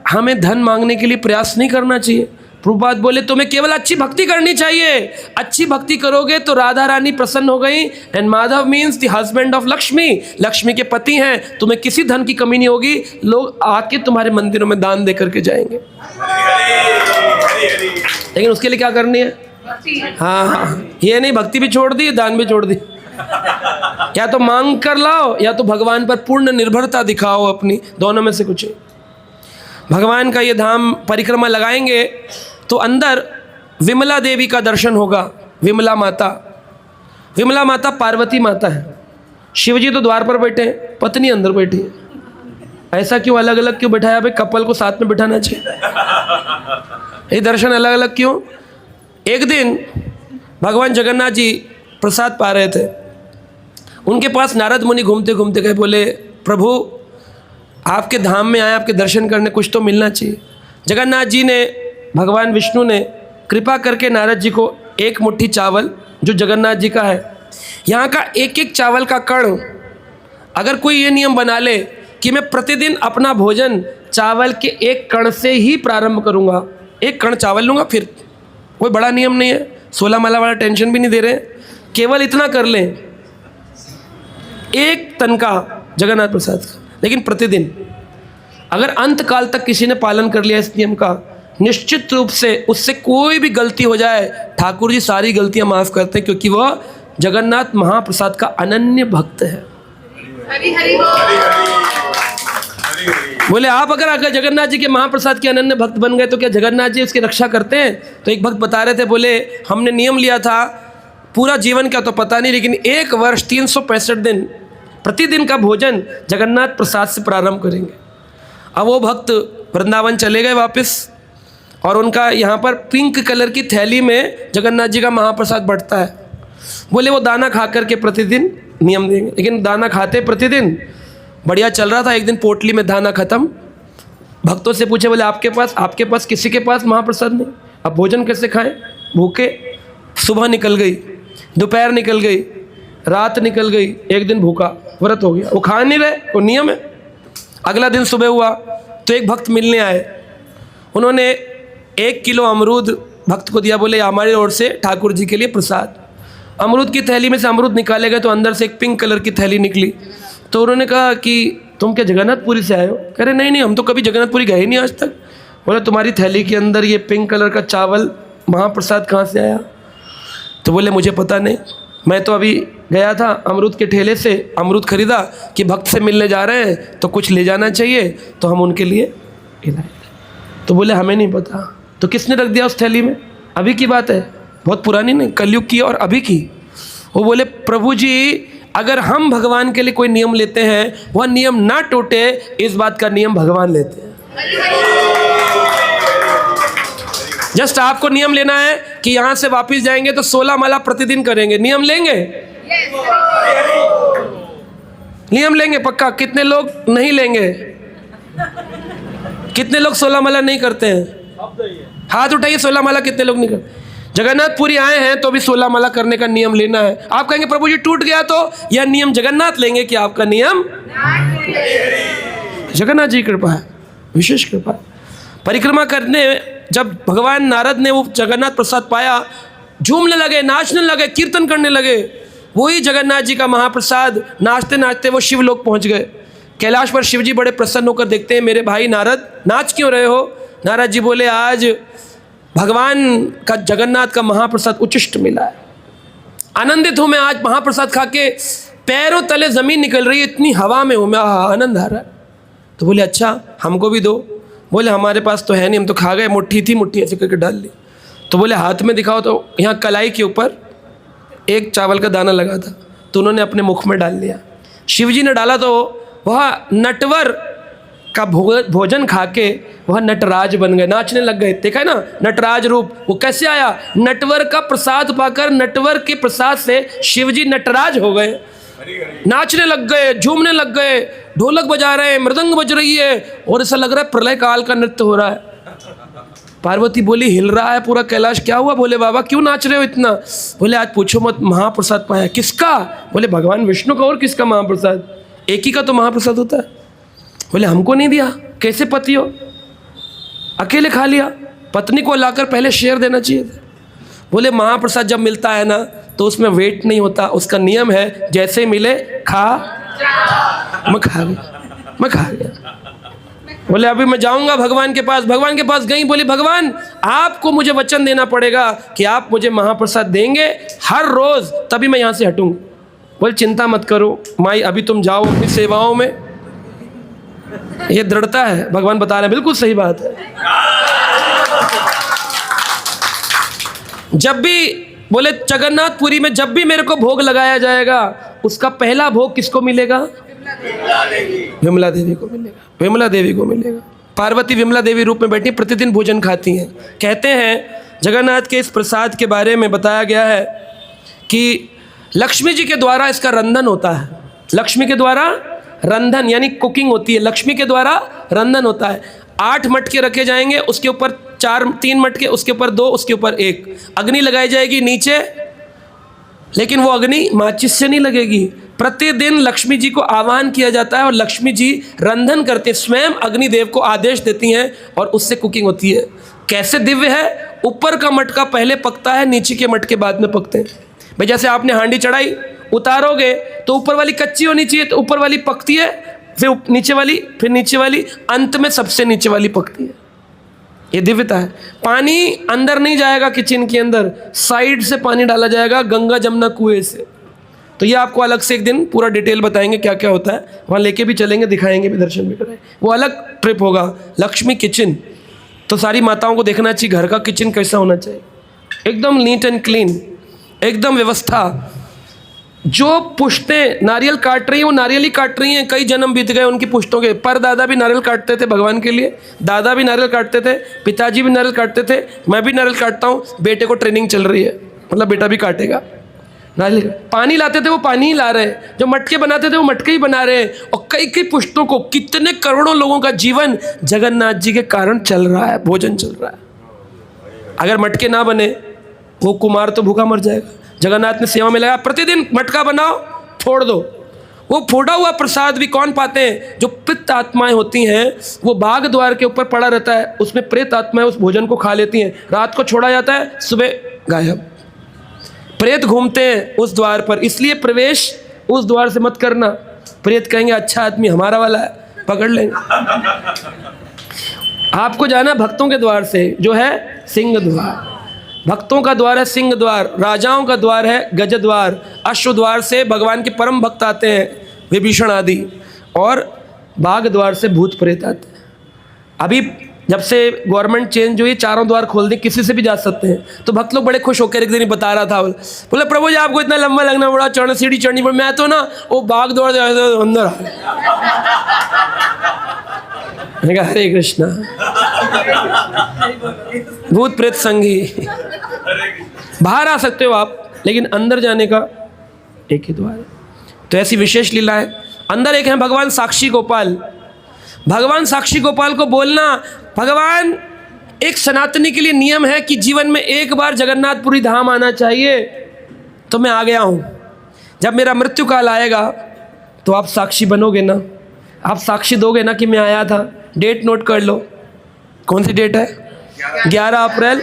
A: हमें धन मांगने के लिए प्रयास नहीं करना चाहिए। प्रभुपाद बोले तुम्हें केवल अच्छी भक्ति करनी चाहिए, अच्छी भक्ति करोगे तो राधा रानी प्रसन्न हो गई। And Madhav means the husband of Lakshmi, Lakshmi के पति हैं, तुम्हें किसी धन की कमी नहीं होगी, लोग आके तुम्हारे मंदिरों में दान दे करके जाएंगे। लेकिन उसके लिए क्या करनी है, हाँ ये नहीं भक्ति भी छोड़ दी दान भी छोड़ दी, या तो मांग कर लाओ या तो भगवान पर पूर्ण निर्भरता दिखाओ अपनी, दोनों में से कुछ। भगवान का ये धाम परिक्रमा लगाएंगे तो अंदर विमला देवी का दर्शन होगा। विमला माता, विमला माता पार्वती माता है। शिवजी तो द्वार पर बैठे हैं, पत्नी अंदर बैठी है। ऐसा क्यों अलग अलग क्यों बैठाया भाई, कपल को साथ में बिठाना चाहिए। ये दर्शन अलग अलग क्यों। एक दिन भगवान जगन्नाथ जी प्रसाद पा रहे थे, उनके पास नारद मुनि घूमते घूमते गए, बोले प्रभु आपके धाम में आए, आपके दर्शन करने, कुछ तो मिलना चाहिए। जगन्नाथ जी ने, भगवान विष्णु ने कृपा करके नारद जी को एक मुट्ठी चावल जो जगन्नाथ जी का है, यहाँ का एक एक चावल का कण, अगर कोई ये नियम बना ले कि मैं प्रतिदिन अपना भोजन चावल के एक कण से ही प्रारंभ करूँगा, एक कण चावल लूँगा, फिर कोई बड़ा नियम नहीं है, 16 माला वाला टेंशन भी नहीं दे रहे, केवल इतना कर लें 1 तन का जगन्नाथ प्रसाद का, लेकिन प्रतिदिन। अगर अंत काल तक किसी ने पालन कर लिया इस नियम का, निश्चित रूप से उससे कोई भी गलती हो जाए, ठाकुर जी सारी गलतियां माफ़ करते हैं, क्योंकि वह जगन्नाथ महाप्रसाद का अनन्य भक्त है।
B: हरि हरि बोल।
A: बोले आप अगर जगन्नाथ जी के महाप्रसाद के अनन्य भक्त बन गए तो क्या जगन्नाथ जी उसकी रक्षा करते हैं? तो एक भक्त बता रहे थे, बोले हमने नियम लिया था, पूरा जीवन का तो पता नहीं, लेकिन 1 वर्ष 365 दिन प्रतिदिन का भोजन जगन्नाथ प्रसाद से प्रारंभ करेंगे। अब वो भक्त वृंदावन चले गए वापस, और उनका यहाँ पर पिंक कलर की थैली में जगन्नाथ जी का महाप्रसाद बढ़ता है। बोले वो दाना खा करके प्रतिदिन नियम देंगे, लेकिन दाना खाते प्रतिदिन, बढ़िया चल रहा था। एक दिन पोटली में दाना खत्म, भक्तों से पूछे, बोले आपके पास किसी के पास महाप्रसाद नहीं, अब भोजन कैसे खाएं? भूखे। सुबह निकल गई, दोपहर निकल गई, रात निकल गई, एक दिन भूखा व्रत हो गया, वो खा नहीं रहे, वो नियम है। अगला दिन सुबह हुआ तो एक भक्त मिलने आए, उन्होंने 1 किलो अमरूद भक्त को दिया, बोले हमारी ओर से ठाकुर जी के लिए प्रसाद। अमरूद की थैली में से अमरूद निकाले गए तो अंदर से एक पिंक कलर की थैली निकली। तो उन्होंने कहा कि तुम क्या जगन्नाथपुरी से आए हो? कह रहे नहीं, हम तो कभी जगन्नाथपुरी गए ही नहीं आज तक। बोले तुम्हारी थैली के अंदर ये पिंक कलर का चावल महाप्रसाद कहाँ से आया? तो बोले मुझे पता नहीं, मैं तो अभी गया था अमरूद के ठेले से, अमरूद खरीदा कि भक्त से मिलने जा रहे हैं तो कुछ ले जाना चाहिए, तो हम उनके लिए खिलाए। तो बोले हमें नहीं पता। तो किसने रख दिया उस थैली में? अभी की बात है, बहुत पुरानी नहीं, कलयुग की और अभी की। वो बोले प्रभु जी, अगर हम भगवान के लिए कोई नियम लेते हैं, वह नियम ना टूटे, इस बात का नियम भगवान लेते हैं। जस्ट आपको नियम लेना है कि यहाँ से वापस जाएंगे तो 16 माला प्रतिदिन करेंगे, नियम लेंगे? नियम लेंगे पक्का। कितने लोग नहीं लेंगे? कितने लोग 16 माला नहीं करते हैं? हाथ उठाइए, 16 माला कितने लोग नहीं करते? जगन्नाथपुरी आए हैं तो भी 16 माला करने का नियम लेना है। आप कहेंगे प्रभु जी टूट गया, तो यह नियम जगन्नाथ लेंगे कि आपका नियम? जगन्नाथ जी की कृपा है, विशेष कृपा है। परिक्रमा करने जब भगवान नारद ने वो जगन्नाथ प्रसाद पाया, झूमने लगे, नाचने लगे, कीर्तन करने लगे। वही जगन्नाथ जी का महाप्रसाद नाचते नाचते वो शिवलोक पहुंच गए। कैलाश पर शिव जी बड़े प्रसन्न होकर देखते हैं, मेरे भाई नारद नाच क्यों रहे हो? नारद जी बोले आज भगवान का जगन्नाथ का महाप्रसाद उच्छिष्ट मिला है, आनंदित हूँ मैं आज महाप्रसाद खा के, पैरों तले जमीन निकल रही है, इतनी हवा में हूँ मैं, आनंद आ रहा है। तो बोले अच्छा हमको भी दो। बोले हमारे पास तो है नहीं, हम तो खा गए, मुट्ठी थी, मुट्ठी ऐसे करके डाल ली। तो बोले हाथ में दिखाओ, तो यहाँ कलाई के ऊपर एक चावल का दाना लगा था, तो उन्होंने अपने मुख में डाल लिया। शिव जी ने डाला तो वह नटवर का भोजन खा के वह नटराज बन गए, नाचने लग गए। देखा है ना नटराज रूप, वो कैसे आया? नटवर का प्रसाद पाकर, नटवर के प्रसाद से शिव जी नटराज हो गए, नाचने लग गए, झूमने लग गए, ढोलक बजा रहे हैं, मृदंग बज रही है, और ऐसा लग रहा है प्रलय काल का नृत्य हो रहा है। पार्वती बोली हिल रहा है पूरा कैलाश, क्या हुआ? बोले बाबा क्यों नाच रहे हो इतना? बोले आज पूछो मत, महाप्रसाद पाया। किसका? बोले भगवान विष्णु का। और किसका महाप्रसाद? एक ही का तो महाप्रसाद होता है। बोले हमको नहीं दिया, कैसे पति हो, अकेले खा लिया, पत्नी को लाकर पहले शेयर देना चाहिए था। बोले महाप्रसाद जब मिलता है ना तो उसमें वेट नहीं होता, उसका नियम है जैसे मिले खा। मैं खा गया। बोले अभी मैं जाऊंगा भगवान के पास। भगवान के पास गई, बोली भगवान आपको मुझे वचन देना पड़ेगा कि आप मुझे महाप्रसाद देंगे हर रोज, तभी मैं यहाँ से हटूंगी। बोले चिंता मत करो माई, अभी तुम जाओ अपनी सेवाओं में। ये दृढ़ता है, भगवान बता रहे हैं, बिल्कुल सही बात है। जब भी बोले जगन्नाथपुरी में जब भी मेरे को भोग लगाया जाएगा, उसका पहला भोग किसको मिलेगा? विमला देवी को मिलेगा। विमला देवी को मिलेगा। पार्वती विमला देवी रूप में बैठी प्रतिदिन भोजन खाती हैं। कहते हैं जगन्नाथ के इस प्रसाद के बारे में बताया गया है कि लक्ष्मी जी के द्वारा इसका रंधन होता है। लक्ष्मी के द्वारा रंधन यानी कुकिंग होती है, लक्ष्मी के द्वारा रंधन होता है। 8 मटके रखे जाएंगे, उसके ऊपर 3 मटके, उसके ऊपर 2, उसके ऊपर 1। अग्नि लगाई जाएगी नीचे, लेकिन वो अग्नि माचिस से नहीं लगेगी। प्रतिदिन लक्ष्मी जी को आह्वान किया जाता है और लक्ष्मी जी रंधन करते, स्वयं अग्निदेव को आदेश देती हैं और उससे कुकिंग होती है। कैसे दिव्य है! ऊपर का मटका पहले पकता है, नीचे के मटके बाद में पकते हैं। भाई जैसे आपने हांडी चढ़ाई, उतारोगे तो ऊपर वाली कच्ची होनी चाहिए, तो ऊपर वाली पकती है, फिर नीचे वाली, फिर नीचे वाली, अंत में सबसे नीचे वाली पकती है। ये दिव्यता है। पानी अंदर नहीं जाएगा किचन के अंदर, साइड से पानी डाला जाएगा गंगा जमुना कुएं से। तो ये आपको अलग से एक दिन पूरा डिटेल बताएंगे क्या क्या होता है, वहाँ लेके भी चलेंगे, दिखाएंगे भी, दर्शन भी कराएंगे, वो अलग ट्रिप होगा। लक्ष्मी किचन, तो सारी माताओं को देखना चाहिए घर का किचन कैसा होना चाहिए, एकदम नीट एंड क्लीन, एकदम व्यवस्था। जो पुश्तें नारियल काट रही हैं वो नारियल ही काट रही हैं, कई जन्म बीत गए उनकी पुश्तों के। पर दादा भी नारियल काटते थे भगवान के लिए, दादा भी नारियल काटते थे, पिताजी भी नारियल काटते थे, मैं भी नारियल काटता हूँ। बेटे को ट्रेनिंग चल रही है, मतलब बेटा भी काटेगा नारियल। पानी लाते थे वो पानी ही ला रहे हैं, जो मटके बनाते थे वो मटके ही बना रहे हैं। और कई कई पुश्तों को, कितने करोड़ों लोगों का जीवन जगन्नाथ जी के कारण चल रहा है, भोजन चल रहा है। अगर मटके ना बने वो कुमार तो भूखा मर जाएगा। जगन्नाथ ने सेवा में लगा, प्रतिदिन मटका बनाओ, फोड़ दो। वो फोड़ा हुआ प्रसाद भी कौन पाते हैं? जो पित्त आत्माएं होती हैं, वो बाग द्वार के ऊपर पड़ा रहता है, उसमें प्रेत आत्माएं उस भोजन को खा लेती हैं। रात को छोड़ा जाता है, सुबह गायब। प्रेत घूमते हैं उस द्वार पर, इसलिए प्रवेश उस द्वार से मत करना। प्रेत कहेंगे अच्छा आदमी हमारा वाला है, पकड़ लेंगे। आपको जाना भक्तों के द्वार से, जो है सिंह द्वार। भक्तों का द्वार है सिंह द्वार, राजाओं का द्वार है गज द्वार। अश्व द्वार से भगवान के परम भक्त आते हैं, विभीषण आदि, और बाग द्वार से भूत प्रेत आते हैं। अभी जब से गवर्नमेंट चेंज हुई, चारों द्वार खोल दी, किसी से भी जा सकते हैं। तो भक्त लोग बड़े खुश होकर एक दिन ही बता रहा था, बोले प्रभु जी आपको इतना लंबा लगना बड़ा, चढ़ना सीढ़ी चढ़नी पड़ी, मैं तो ना वो बाग द्वार अंदर आ। हरे कृष्णा। भूत प्रेत संगी, बाहर आ सकते हो आप, लेकिन अंदर जाने का एक ही द्वार है। तो ऐसी विशेष लीला है। अंदर एक है भगवान साक्षी गोपाल। भगवान साक्षी गोपाल को बोलना, भगवान एक सनातनी के लिए नियम है कि जीवन में एक बार जगन्नाथपुरी धाम आना चाहिए, तो मैं आ गया हूँ। जब मेरा मृत्यु काल आएगा तो आप साक्षी बनोगे ना, आप साक्षी दोगे ना कि मैं आया था। डेट नोट कर लो, कौन सी डेट है? 11 अप्रैल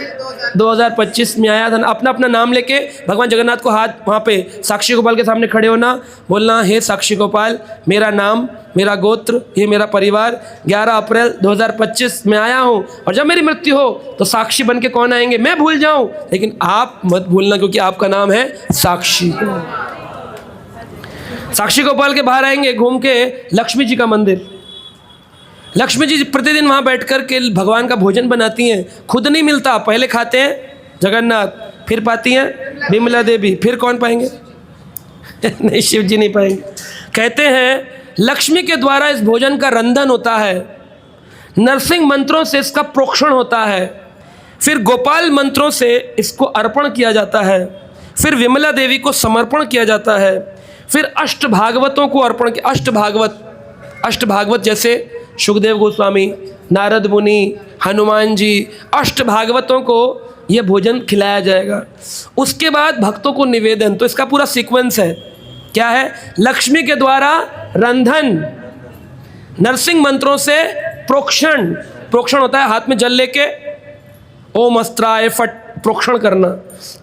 A: 2025 में आया था। अपना अपना नाम लेके भगवान जगन्नाथ को हाथ, वहाँ पे साक्षी गोपाल के सामने खड़े होना, बोलना हे साक्षी गोपाल, मेरा नाम, मेरा गोत्र, ये मेरा परिवार, 11 अप्रैल 2025 में आया हूँ, और जब मेरी मृत्यु हो तो साक्षी बन के कौन आएंगे? मैं भूल जाऊँ, लेकिन आप मत भूलना, क्योंकि आपका नाम है साक्षी। साक्षी गोपाल के बाहर आएंगे घूम के लक्ष्मी जी का मंदिर। लक्ष्मी जी प्रतिदिन वहाँ बैठकर के भगवान का भोजन बनाती हैं। खुद नहीं मिलता, पहले खाते हैं जगन्नाथ, फिर पाती हैं विमला देवी, फिर कौन पाएंगे? नहीं, शिव जी नहीं पाएंगे। कहते हैं लक्ष्मी के द्वारा इस भोजन का रंधन होता है, नरसिंह मंत्रों से इसका प्रोक्षण होता है, फिर गोपाल मंत्रों से इसको अर्पण किया जाता है, फिर विमला देवी को समर्पण किया जाता है, फिर अष्ट भागवतों को अर्पण किया। अष्ट भागवत जैसे सुखदेव गोस्वामी, नारद मुनि, हनुमान जी, अष्ट भागवतों को यह भोजन खिलाया जाएगा। उसके बाद भक्तों को निवेदन। तो इसका पूरा सीक्वेंस है। क्या है? लक्ष्मी के द्वारा रंधन, नरसिंह मंत्रों से प्रोक्षण। प्रोक्षण होता है हाथ में जल लेके ओम अस्त्राय फट प्रोक्षण करना।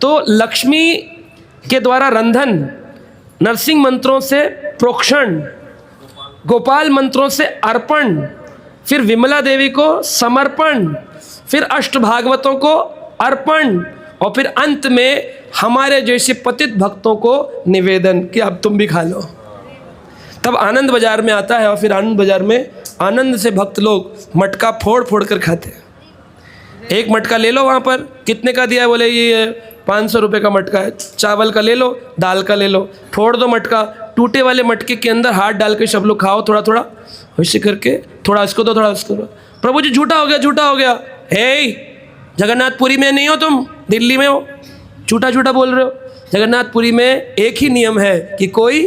A: तो लक्ष्मी के द्वारा रंधन, नरसिंह मंत्रों से प्रोक्षण, गोपाल मंत्रों से अर्पण, फिर विमला देवी को समर्पण, फिर अष्ट भागवतों को अर्पण, और फिर अंत में हमारे जैसे पतित भक्तों को निवेदन कि अब तुम भी खा लो। तब आनंद बाजार में आता है, और फिर आनंद बाजार में आनंद से भक्त लोग मटका फोड़ फोड़ कर खाते हैं। एक मटका ले लो, वहाँ पर कितने का दिया है? बोले ये 500 रुपये का मटका है। चावल का ले लो, दाल का ले लो, फोड़ दो मटका। टूटे वाले मटके के अंदर हाथ डाल के सब लोग खाओ, थोड़ा थोड़ा वैसे करके, थोड़ा इसको दो, थोड़ा इसको दो। प्रभु जी झूठा हो गया, झूठा हो गया। हे, जगन्नाथपुरी में नहीं हो तुम, दिल्ली में हो, झूठा झूठा बोल रहे हो। जगन्नाथपुरी में एक ही नियम है कि कोई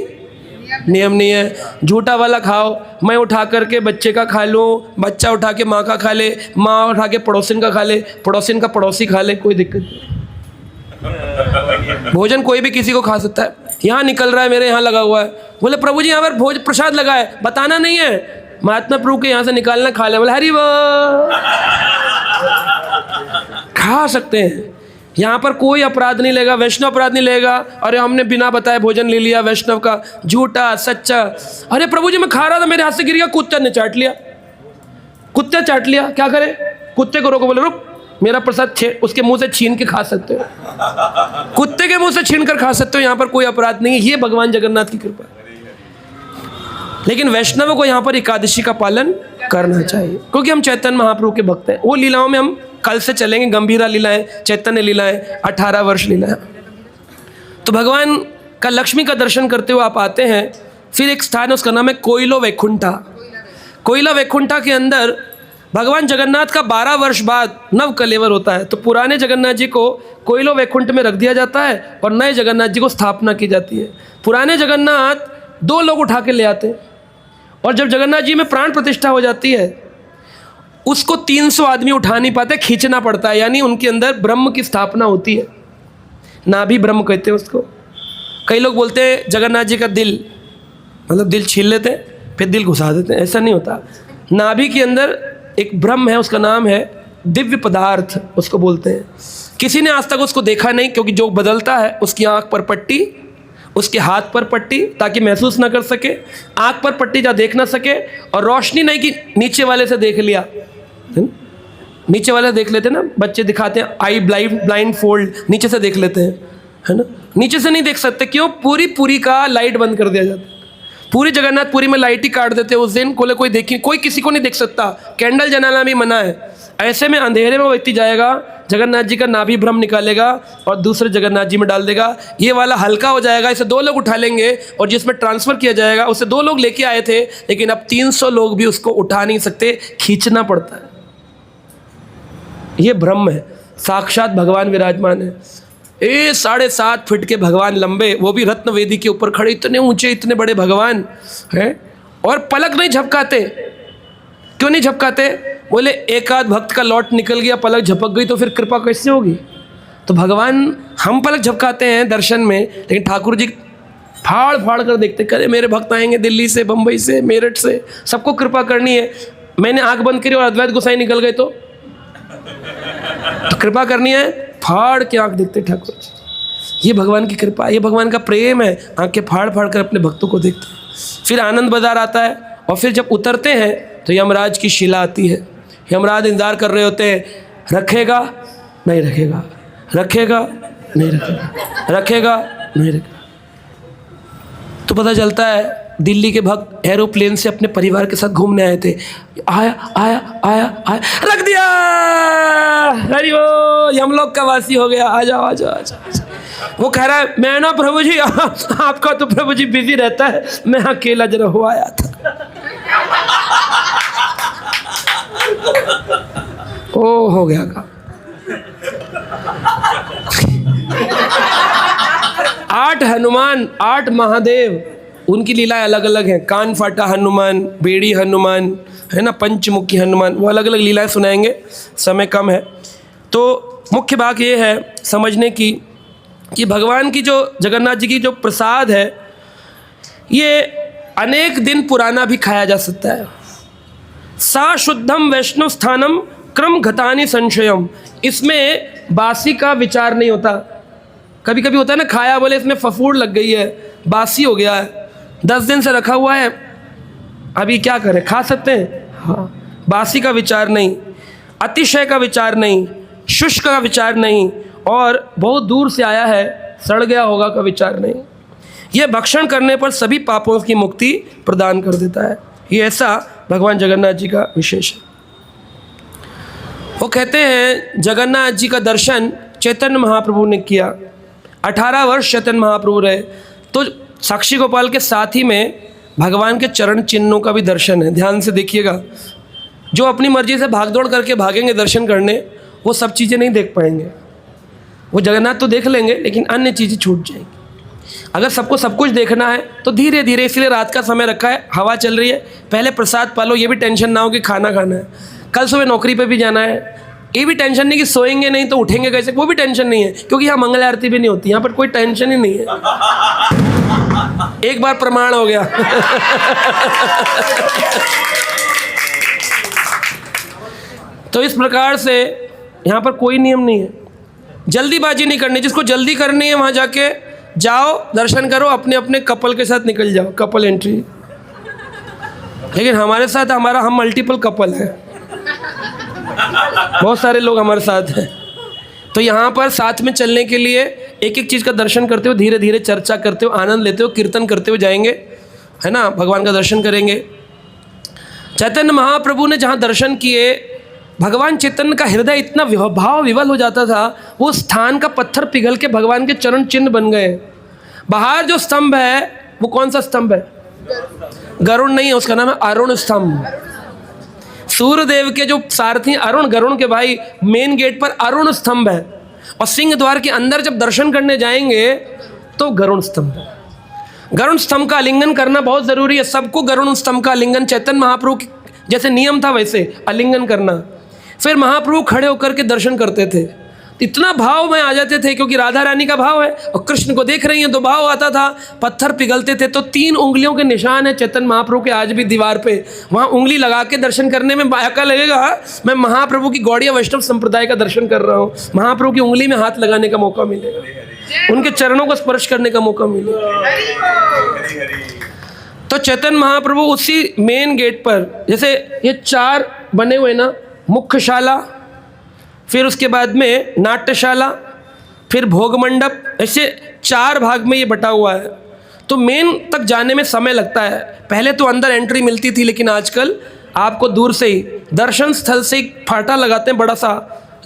A: नियम नहीं है। झूठा वाला खाओ, मैं उठा करके बच्चे का खा लूँ, बच्चा उठा के माँ का खा ले, माँ उठा के पड़ोसिन का खा ले, पड़ोसिन का पड़ोसी खा ले, कोई दिक्कत नहीं। भोजन कोई भी किसी को खा सकता है। यहाँ निकल रहा है, मेरे यहाँ लगा हुआ है। बोले प्रभु जी यहाँ पर भोज प्रसाद लगा है, बताना नहीं है, महात्मा प्रभु के यहाँ से निकालना, खा ले। बोले हरि बोल, खा सकते हैं। यहाँ पर कोई अपराध नहीं लेगा, वैष्णव अपराध नहीं लेगा। अरे हमने बिना बताए भोजन ले लिया वैष्णव का, झूठा सच्चा। अरे प्रभु जी मैं खा रहा था, मेरे हाथ से गिर गया, कुत्ते ने चाट लिया, कुत्ते चाट लिया, क्या करे? कुत्ते को रोको, बोले रुक, मेरा प्रसाद उसके मुंह से छीन के खा सकते हो, कुत्ते के मुंह से छीन कर खा सकते हो, यहाँ पर कोई अपराध नहीं है। ये भगवान जगन्नाथ की कृपा है। लेकिन वैष्णवों को यहाँ पर एकादशी का पालन करना चाहिए, क्योंकि हम चैतन्य महाप्रभु के भक्त हैं। वो लीलाओं में हम कल से चलेंगे, गंभीरा लीलाएं, चैतन्य लीलाएं, 18 वर्ष लीलाएं। तो भगवान का लक्ष्मी का दर्शन करते हुए आप आते हैं। फिर एक स्थान है, उसका नाम है कोइलो वैकुंठा। कोइला वैकुंठा के अंदर भगवान जगन्नाथ का 12 वर्ष बाद नव कलेवर होता है। तो पुराने जगन्नाथ जी को कोइलो वैकुंठ में रख दिया जाता है और नए जगन्नाथ जी को स्थापना की जाती है। पुराने जगन्नाथ 2 लोग उठा के ले आते हैं, और जब जगन्नाथ जी में प्राण प्रतिष्ठा हो जाती है, उसको 300 आदमी उठा नहीं पाते, खींचना पड़ता है। यानी उनके अंदर ब्रह्म की स्थापना होती है, नाभि ब्रह्म कहते हैं उसको। कई लोग बोलते हैं जगन्नाथ जी का दिल, मतलब दिल छील लेते हैं फिर दिल घुसा देते हैं, ऐसा नहीं होता। नाभि के अंदर एक ब्रह्म है, उसका नाम है दिव्य पदार्थ, उसको बोलते हैं। किसी ने आज तक उसको देखा नहीं, क्योंकि जो बदलता है उसकी आँख पर पट्टी, उसके हाथ पर पट्टी, ताकि महसूस ना कर सके, आँख पर पट्टी जा देख ना सके, और रोशनी नहीं कि नीचे वाले से देख लिया। नीचे वाले देख लेते हैं ना, बच्चे दिखाते हैं आई ब्लाइंड फोल्ड, नीचे से देख लेते हैं, है ना। नीचे से नहीं देख सकते, क्यों? पूरी का लाइट बंद कर दिया जाता है। पूरी जगन्नाथपुरी में लाइट ही काट देते हैं उस दिन, कोई देखी, कोई किसी को नहीं देख सकता, कैंडल जलाना भी मना है। ऐसे में अंधेरे में वो व्यक्ति जाएगा, जगन्नाथ जी का नाभि ब्रह्म निकालेगा और दूसरे जगन्नाथ जी में डाल देगा। ये वाला हल्का हो जाएगा, इसे 2 लोग उठा लेंगे, और जिसमें ट्रांसफ़र किया जाएगा उसे 2 लोग लेके आए थे, लेकिन अब 300 लोग भी उसको उठा नहीं सकते, खींचना पड़ता है। ये ब्रह्म है, साक्षात भगवान विराजमान है। 7.5 फीट के भगवान लंबे, वो भी रत्न वेदी के ऊपर खड़े, इतने ऊंचे, इतने बड़े भगवान हैं, और पलक नहीं झपकाते। क्यों नहीं झपकाते? बोले एक आध भक्त का लौट निकल गया, पलक झपक गई, तो फिर कृपा कैसे होगी? तो भगवान, हम पलक झपकाते हैं दर्शन में, लेकिन ठाकुर जी फाड़ फाड़ कर देखते, करे मेरे भक्त आएंगे दिल्ली से, बम्बई से, मेरठ से, सबको कृपा करनी है। मैंने आंख बंद करी और अद्वैत गोसाई निकल गए तो कृपा करनी है, फाड़ के आंख देखते ठाकुर जी। ये भगवान की कृपा, ये भगवान का प्रेम है, आंखें फाड़ फाड़ कर अपने भक्तों को देखते हैं। फिर आनंद बाजार आता है, और फिर जब उतरते हैं तो यमराज की शिला आती है। यमराज इंतजार कर रहे होते हैं, रखेगा नहीं रखेगा, रखेगा नहीं रखेगा, रखेगा नहीं रखेगा। तो पता चलता है दिल्ली के भक्त एरोप्लेन से अपने परिवार के साथ घूमने आए थे, आया आया आया आया, रख दिया, अरे वो यमलोक का वासी हो गया, आ जाओ आ जाओ आ जाओ। वो कह रहा है मैं ना प्रभु जी, आपका तो प्रभु जी बिजी रहता है, मैं अकेला जरा हो आया था। ओ हो गया का 8 हनुमान, 8 महादेव, उनकी लीलाएं अलग अलग हैं। कान फाटा हनुमान, बेड़ी हनुमान, है ना, पंचमुखी हनुमान, वो अलग अलग लीलाएं सुनाएंगे, समय कम है। तो मुख्य बात ये है समझने की कि भगवान की जो जगन्नाथ जी की जो प्रसाद है, ये अनेक दिन पुराना भी खाया जा सकता है। सा शुद्धम वैष्णव स्थानम क्रम घतानि संशयम, इसमें बासी का विचार नहीं होता। कभी कभी होता है ना, खाया बोले इसमें फफूंद लग गई है, बासी हो गया है, 10 दिन से रखा हुआ है, अभी क्या करें, खा सकते हैं? हाँ, बासी का विचार नहीं, अतिशय का विचार नहीं, शुष्क का विचार नहीं, और बहुत दूर से आया है सड़ गया होगा का विचार नहीं। यह भक्षण करने पर सभी पापों की मुक्ति प्रदान कर देता है। ये ऐसा भगवान जगन्नाथ जी का विशेष है। वो कहते हैं जगन्नाथ जी का दर्शन चैतन्य महाप्रभु ने किया। 18 वर्ष चैतन्य महाप्रभु रहे, तो साक्षी गोपाल के साथ ही में भगवान के चरण चिन्हों का भी दर्शन है। ध्यान से देखिएगा, जो अपनी मर्जी से भागदौड़ करके भागेंगे दर्शन करने, वो सब चीज़ें नहीं देख पाएंगे। वो जगन्नाथ तो देख लेंगे, लेकिन अन्य चीज़ें छूट जाएंगी। अगर सबको सब कुछ देखना है तो धीरे धीरे, इसलिए रात का समय रखा है, हवा चल रही है, पहले प्रसाद पालो, ये भी टेंशन ना हो कि खाना खाना है, कल सुबह नौकरी पे भी जाना है, ये भी टेंशन नहीं कि सोएंगे नहीं तो उठेंगे कैसे, वो भी टेंशन नहीं है, क्योंकि यहाँ मंगल आरती भी नहीं होती, यहाँ पर कोई टेंशन ही नहीं है। एक बार प्रमाण हो गया। तो इस प्रकार से यहाँ पर कोई नियम नहीं है, जल्दीबाजी नहीं करनी, जिसको जल्दी करनी है वहाँ जाके जाओ, दर्शन करो, अपने अपने कपल के साथ निकल जाओ, कपल एंट्री। लेकिन हमारे साथ हम मल्टीपल कपल हैं, बहुत सारे लोग हमारे साथ हैं। तो यहाँ पर साथ में चलने के लिए एक एक चीज़ का दर्शन करते हो, धीरे धीरे चर्चा करते हो, आनंद लेते हो, कीर्तन करते हुए जाएंगे, है ना, भगवान का दर्शन करेंगे। चैतन्य महाप्रभु ने जहाँ दर्शन किए, भगवान चैतन्य का हृदय इतना भाव विवल हो जाता था, वो स्थान का पत्थर पिघल के भगवान के चरण चिन्ह बन गए। बाहर जो स्तंभ है वो कौन सा स्तंभ है? गरुड़ नहीं है, उसका नाम है अरुण स्तंभ। सूर्यदेव के जो सारथी अरुण, गरुड़ के भाई, मेन गेट पर अरुण स्तंभ है, और सिंह द्वार के अंदर जब दर्शन करने जाएंगे तो गरुड़ स्तंभ है। गरुड़ स्तंभ का आलिंगन करना बहुत ज़रूरी है, सबको गरुड़ स्तंभ का आलिंगन, चैतन्य महाप्रभु की जैसे नियम था वैसे आलिंगन करना। फिर महाप्रभु खड़े होकर के दर्शन करते थे, इतना भाव में आ जाते थे, क्योंकि राधा रानी का भाव है और कृष्ण को देख रही हैं तो भाव आता था, पत्थर पिघलते थे। तो 3 उंगलियों के निशान है चैतन्य महाप्रभु के आज भी दीवार पे, वहाँ उंगली लगा के दर्शन करने में बाका लगेगा मैं महाप्रभु की गौड़ीय वैष्णव संप्रदाय का दर्शन कर रहा हूँ। महाप्रभु की उंगली में हाथ लगाने का मौका मिलेगा, उनके चरणों को स्पर्श करने का मौका मिलेगा। तो चैतन्य महाप्रभु उसी मेन गेट पर, जैसे ये 4 बने हुए ना, मुख्यशाला, फिर उसके बाद में नाट्यशाला, फिर भोग मंडप, ऐसे 4 भाग में ये बटा हुआ है। तो मेन तक जाने में समय लगता है। पहले तो अंदर एंट्री मिलती थी, लेकिन आजकल आपको दूर से ही दर्शन स्थल से एक फाटा लगाते हैं, बड़ा सा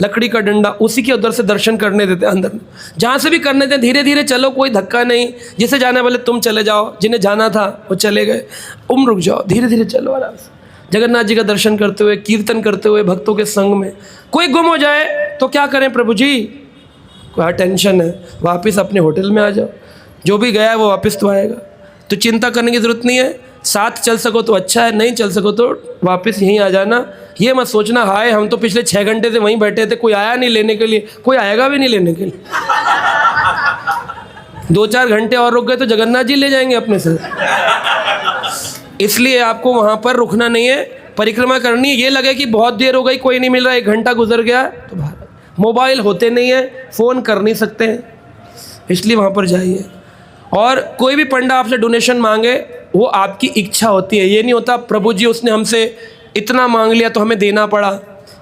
A: लकड़ी का डंडा, उसी के उधर से दर्शन करने देते हैं। अंदर जहाँ से भी करने देते, धीरे धीरे चलो, कोई धक्का नहीं। जिसे जाना बोले तुम चले जाओ, जिन्हें जाना था वो चले गए, रुक जाओ, धीरे धीरे चलो आराम से। जगन्नाथ जी का दर्शन करते हुए, कीर्तन करते हुए, भक्तों के संग में। कोई गुम हो जाए तो क्या करें प्रभु जी? कोई टेंशन है, वापस अपने होटल में आ जाओ, जो भी गया है वो वापस तो आएगा, तो चिंता करने की ज़रूरत नहीं है। साथ चल सको तो अच्छा है, नहीं चल सको तो वापस यहीं आ जाना। ये मत सोचना हाय हम तो पिछले 6 घंटे से वहीं बैठे थे, कोई आया नहीं लेने के लिए, कोई आएगा भी नहीं लेने के लिए। 2-4 घंटे और रुक गए तो जगन्नाथ जी ले जाएंगे अपने साथ। इसलिए आपको वहाँ पर रुकना नहीं है, परिक्रमा करनी है। ये लगे कि बहुत देर हो गई, कोई नहीं मिल रहा, 1 घंटा गुजर गया, तो मोबाइल होते नहीं है, फ़ोन कर नहीं सकते हैं, इसलिए वहाँ पर जाइए। और कोई भी पंडा आपसे डोनेशन मांगे, वो आपकी इच्छा होती है, ये नहीं होता प्रभु जी उसने हमसे इतना मांग लिया तो हमें देना पड़ा।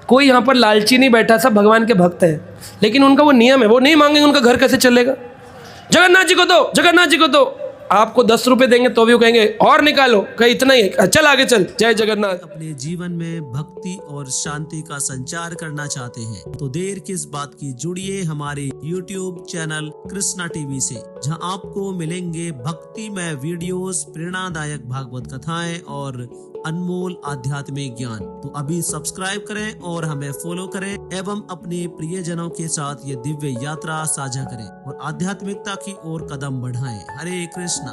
A: कोई यहाँ पर लालची नहीं बैठा, सब भगवान के भक्त हैं, लेकिन उनका वो नियम है, वो नहीं मांगेंगे उनका घर कैसे चलेगा। जगन्नाथ जी को दो, जगन्नाथ जी को दो, आपको 10 रुपए देंगे तो भी वो कहेंगे और निकालो, कहीं इतना ही है, चल आगे चल, जय जगन्नाथ।
C: अपने जीवन में भक्ति और शांति का संचार करना चाहते हैं तो देर किस बात की, जुड़िए हमारे YouTube चैनल कृष्णा टीवी से, जहां आपको मिलेंगे भक्तिमय वीडियोस, प्रेरणादायक भागवत कथाएं और अनमोल आध्यात्मिक ज्ञान। तो अभी सब्सक्राइब करें और हमें फॉलो करें एवं अपने प्रियजनों के साथ ये दिव्य यात्रा साझा करें और आध्यात्मिकता की ओर कदम बढ़ाएं। हरे कृष्णा।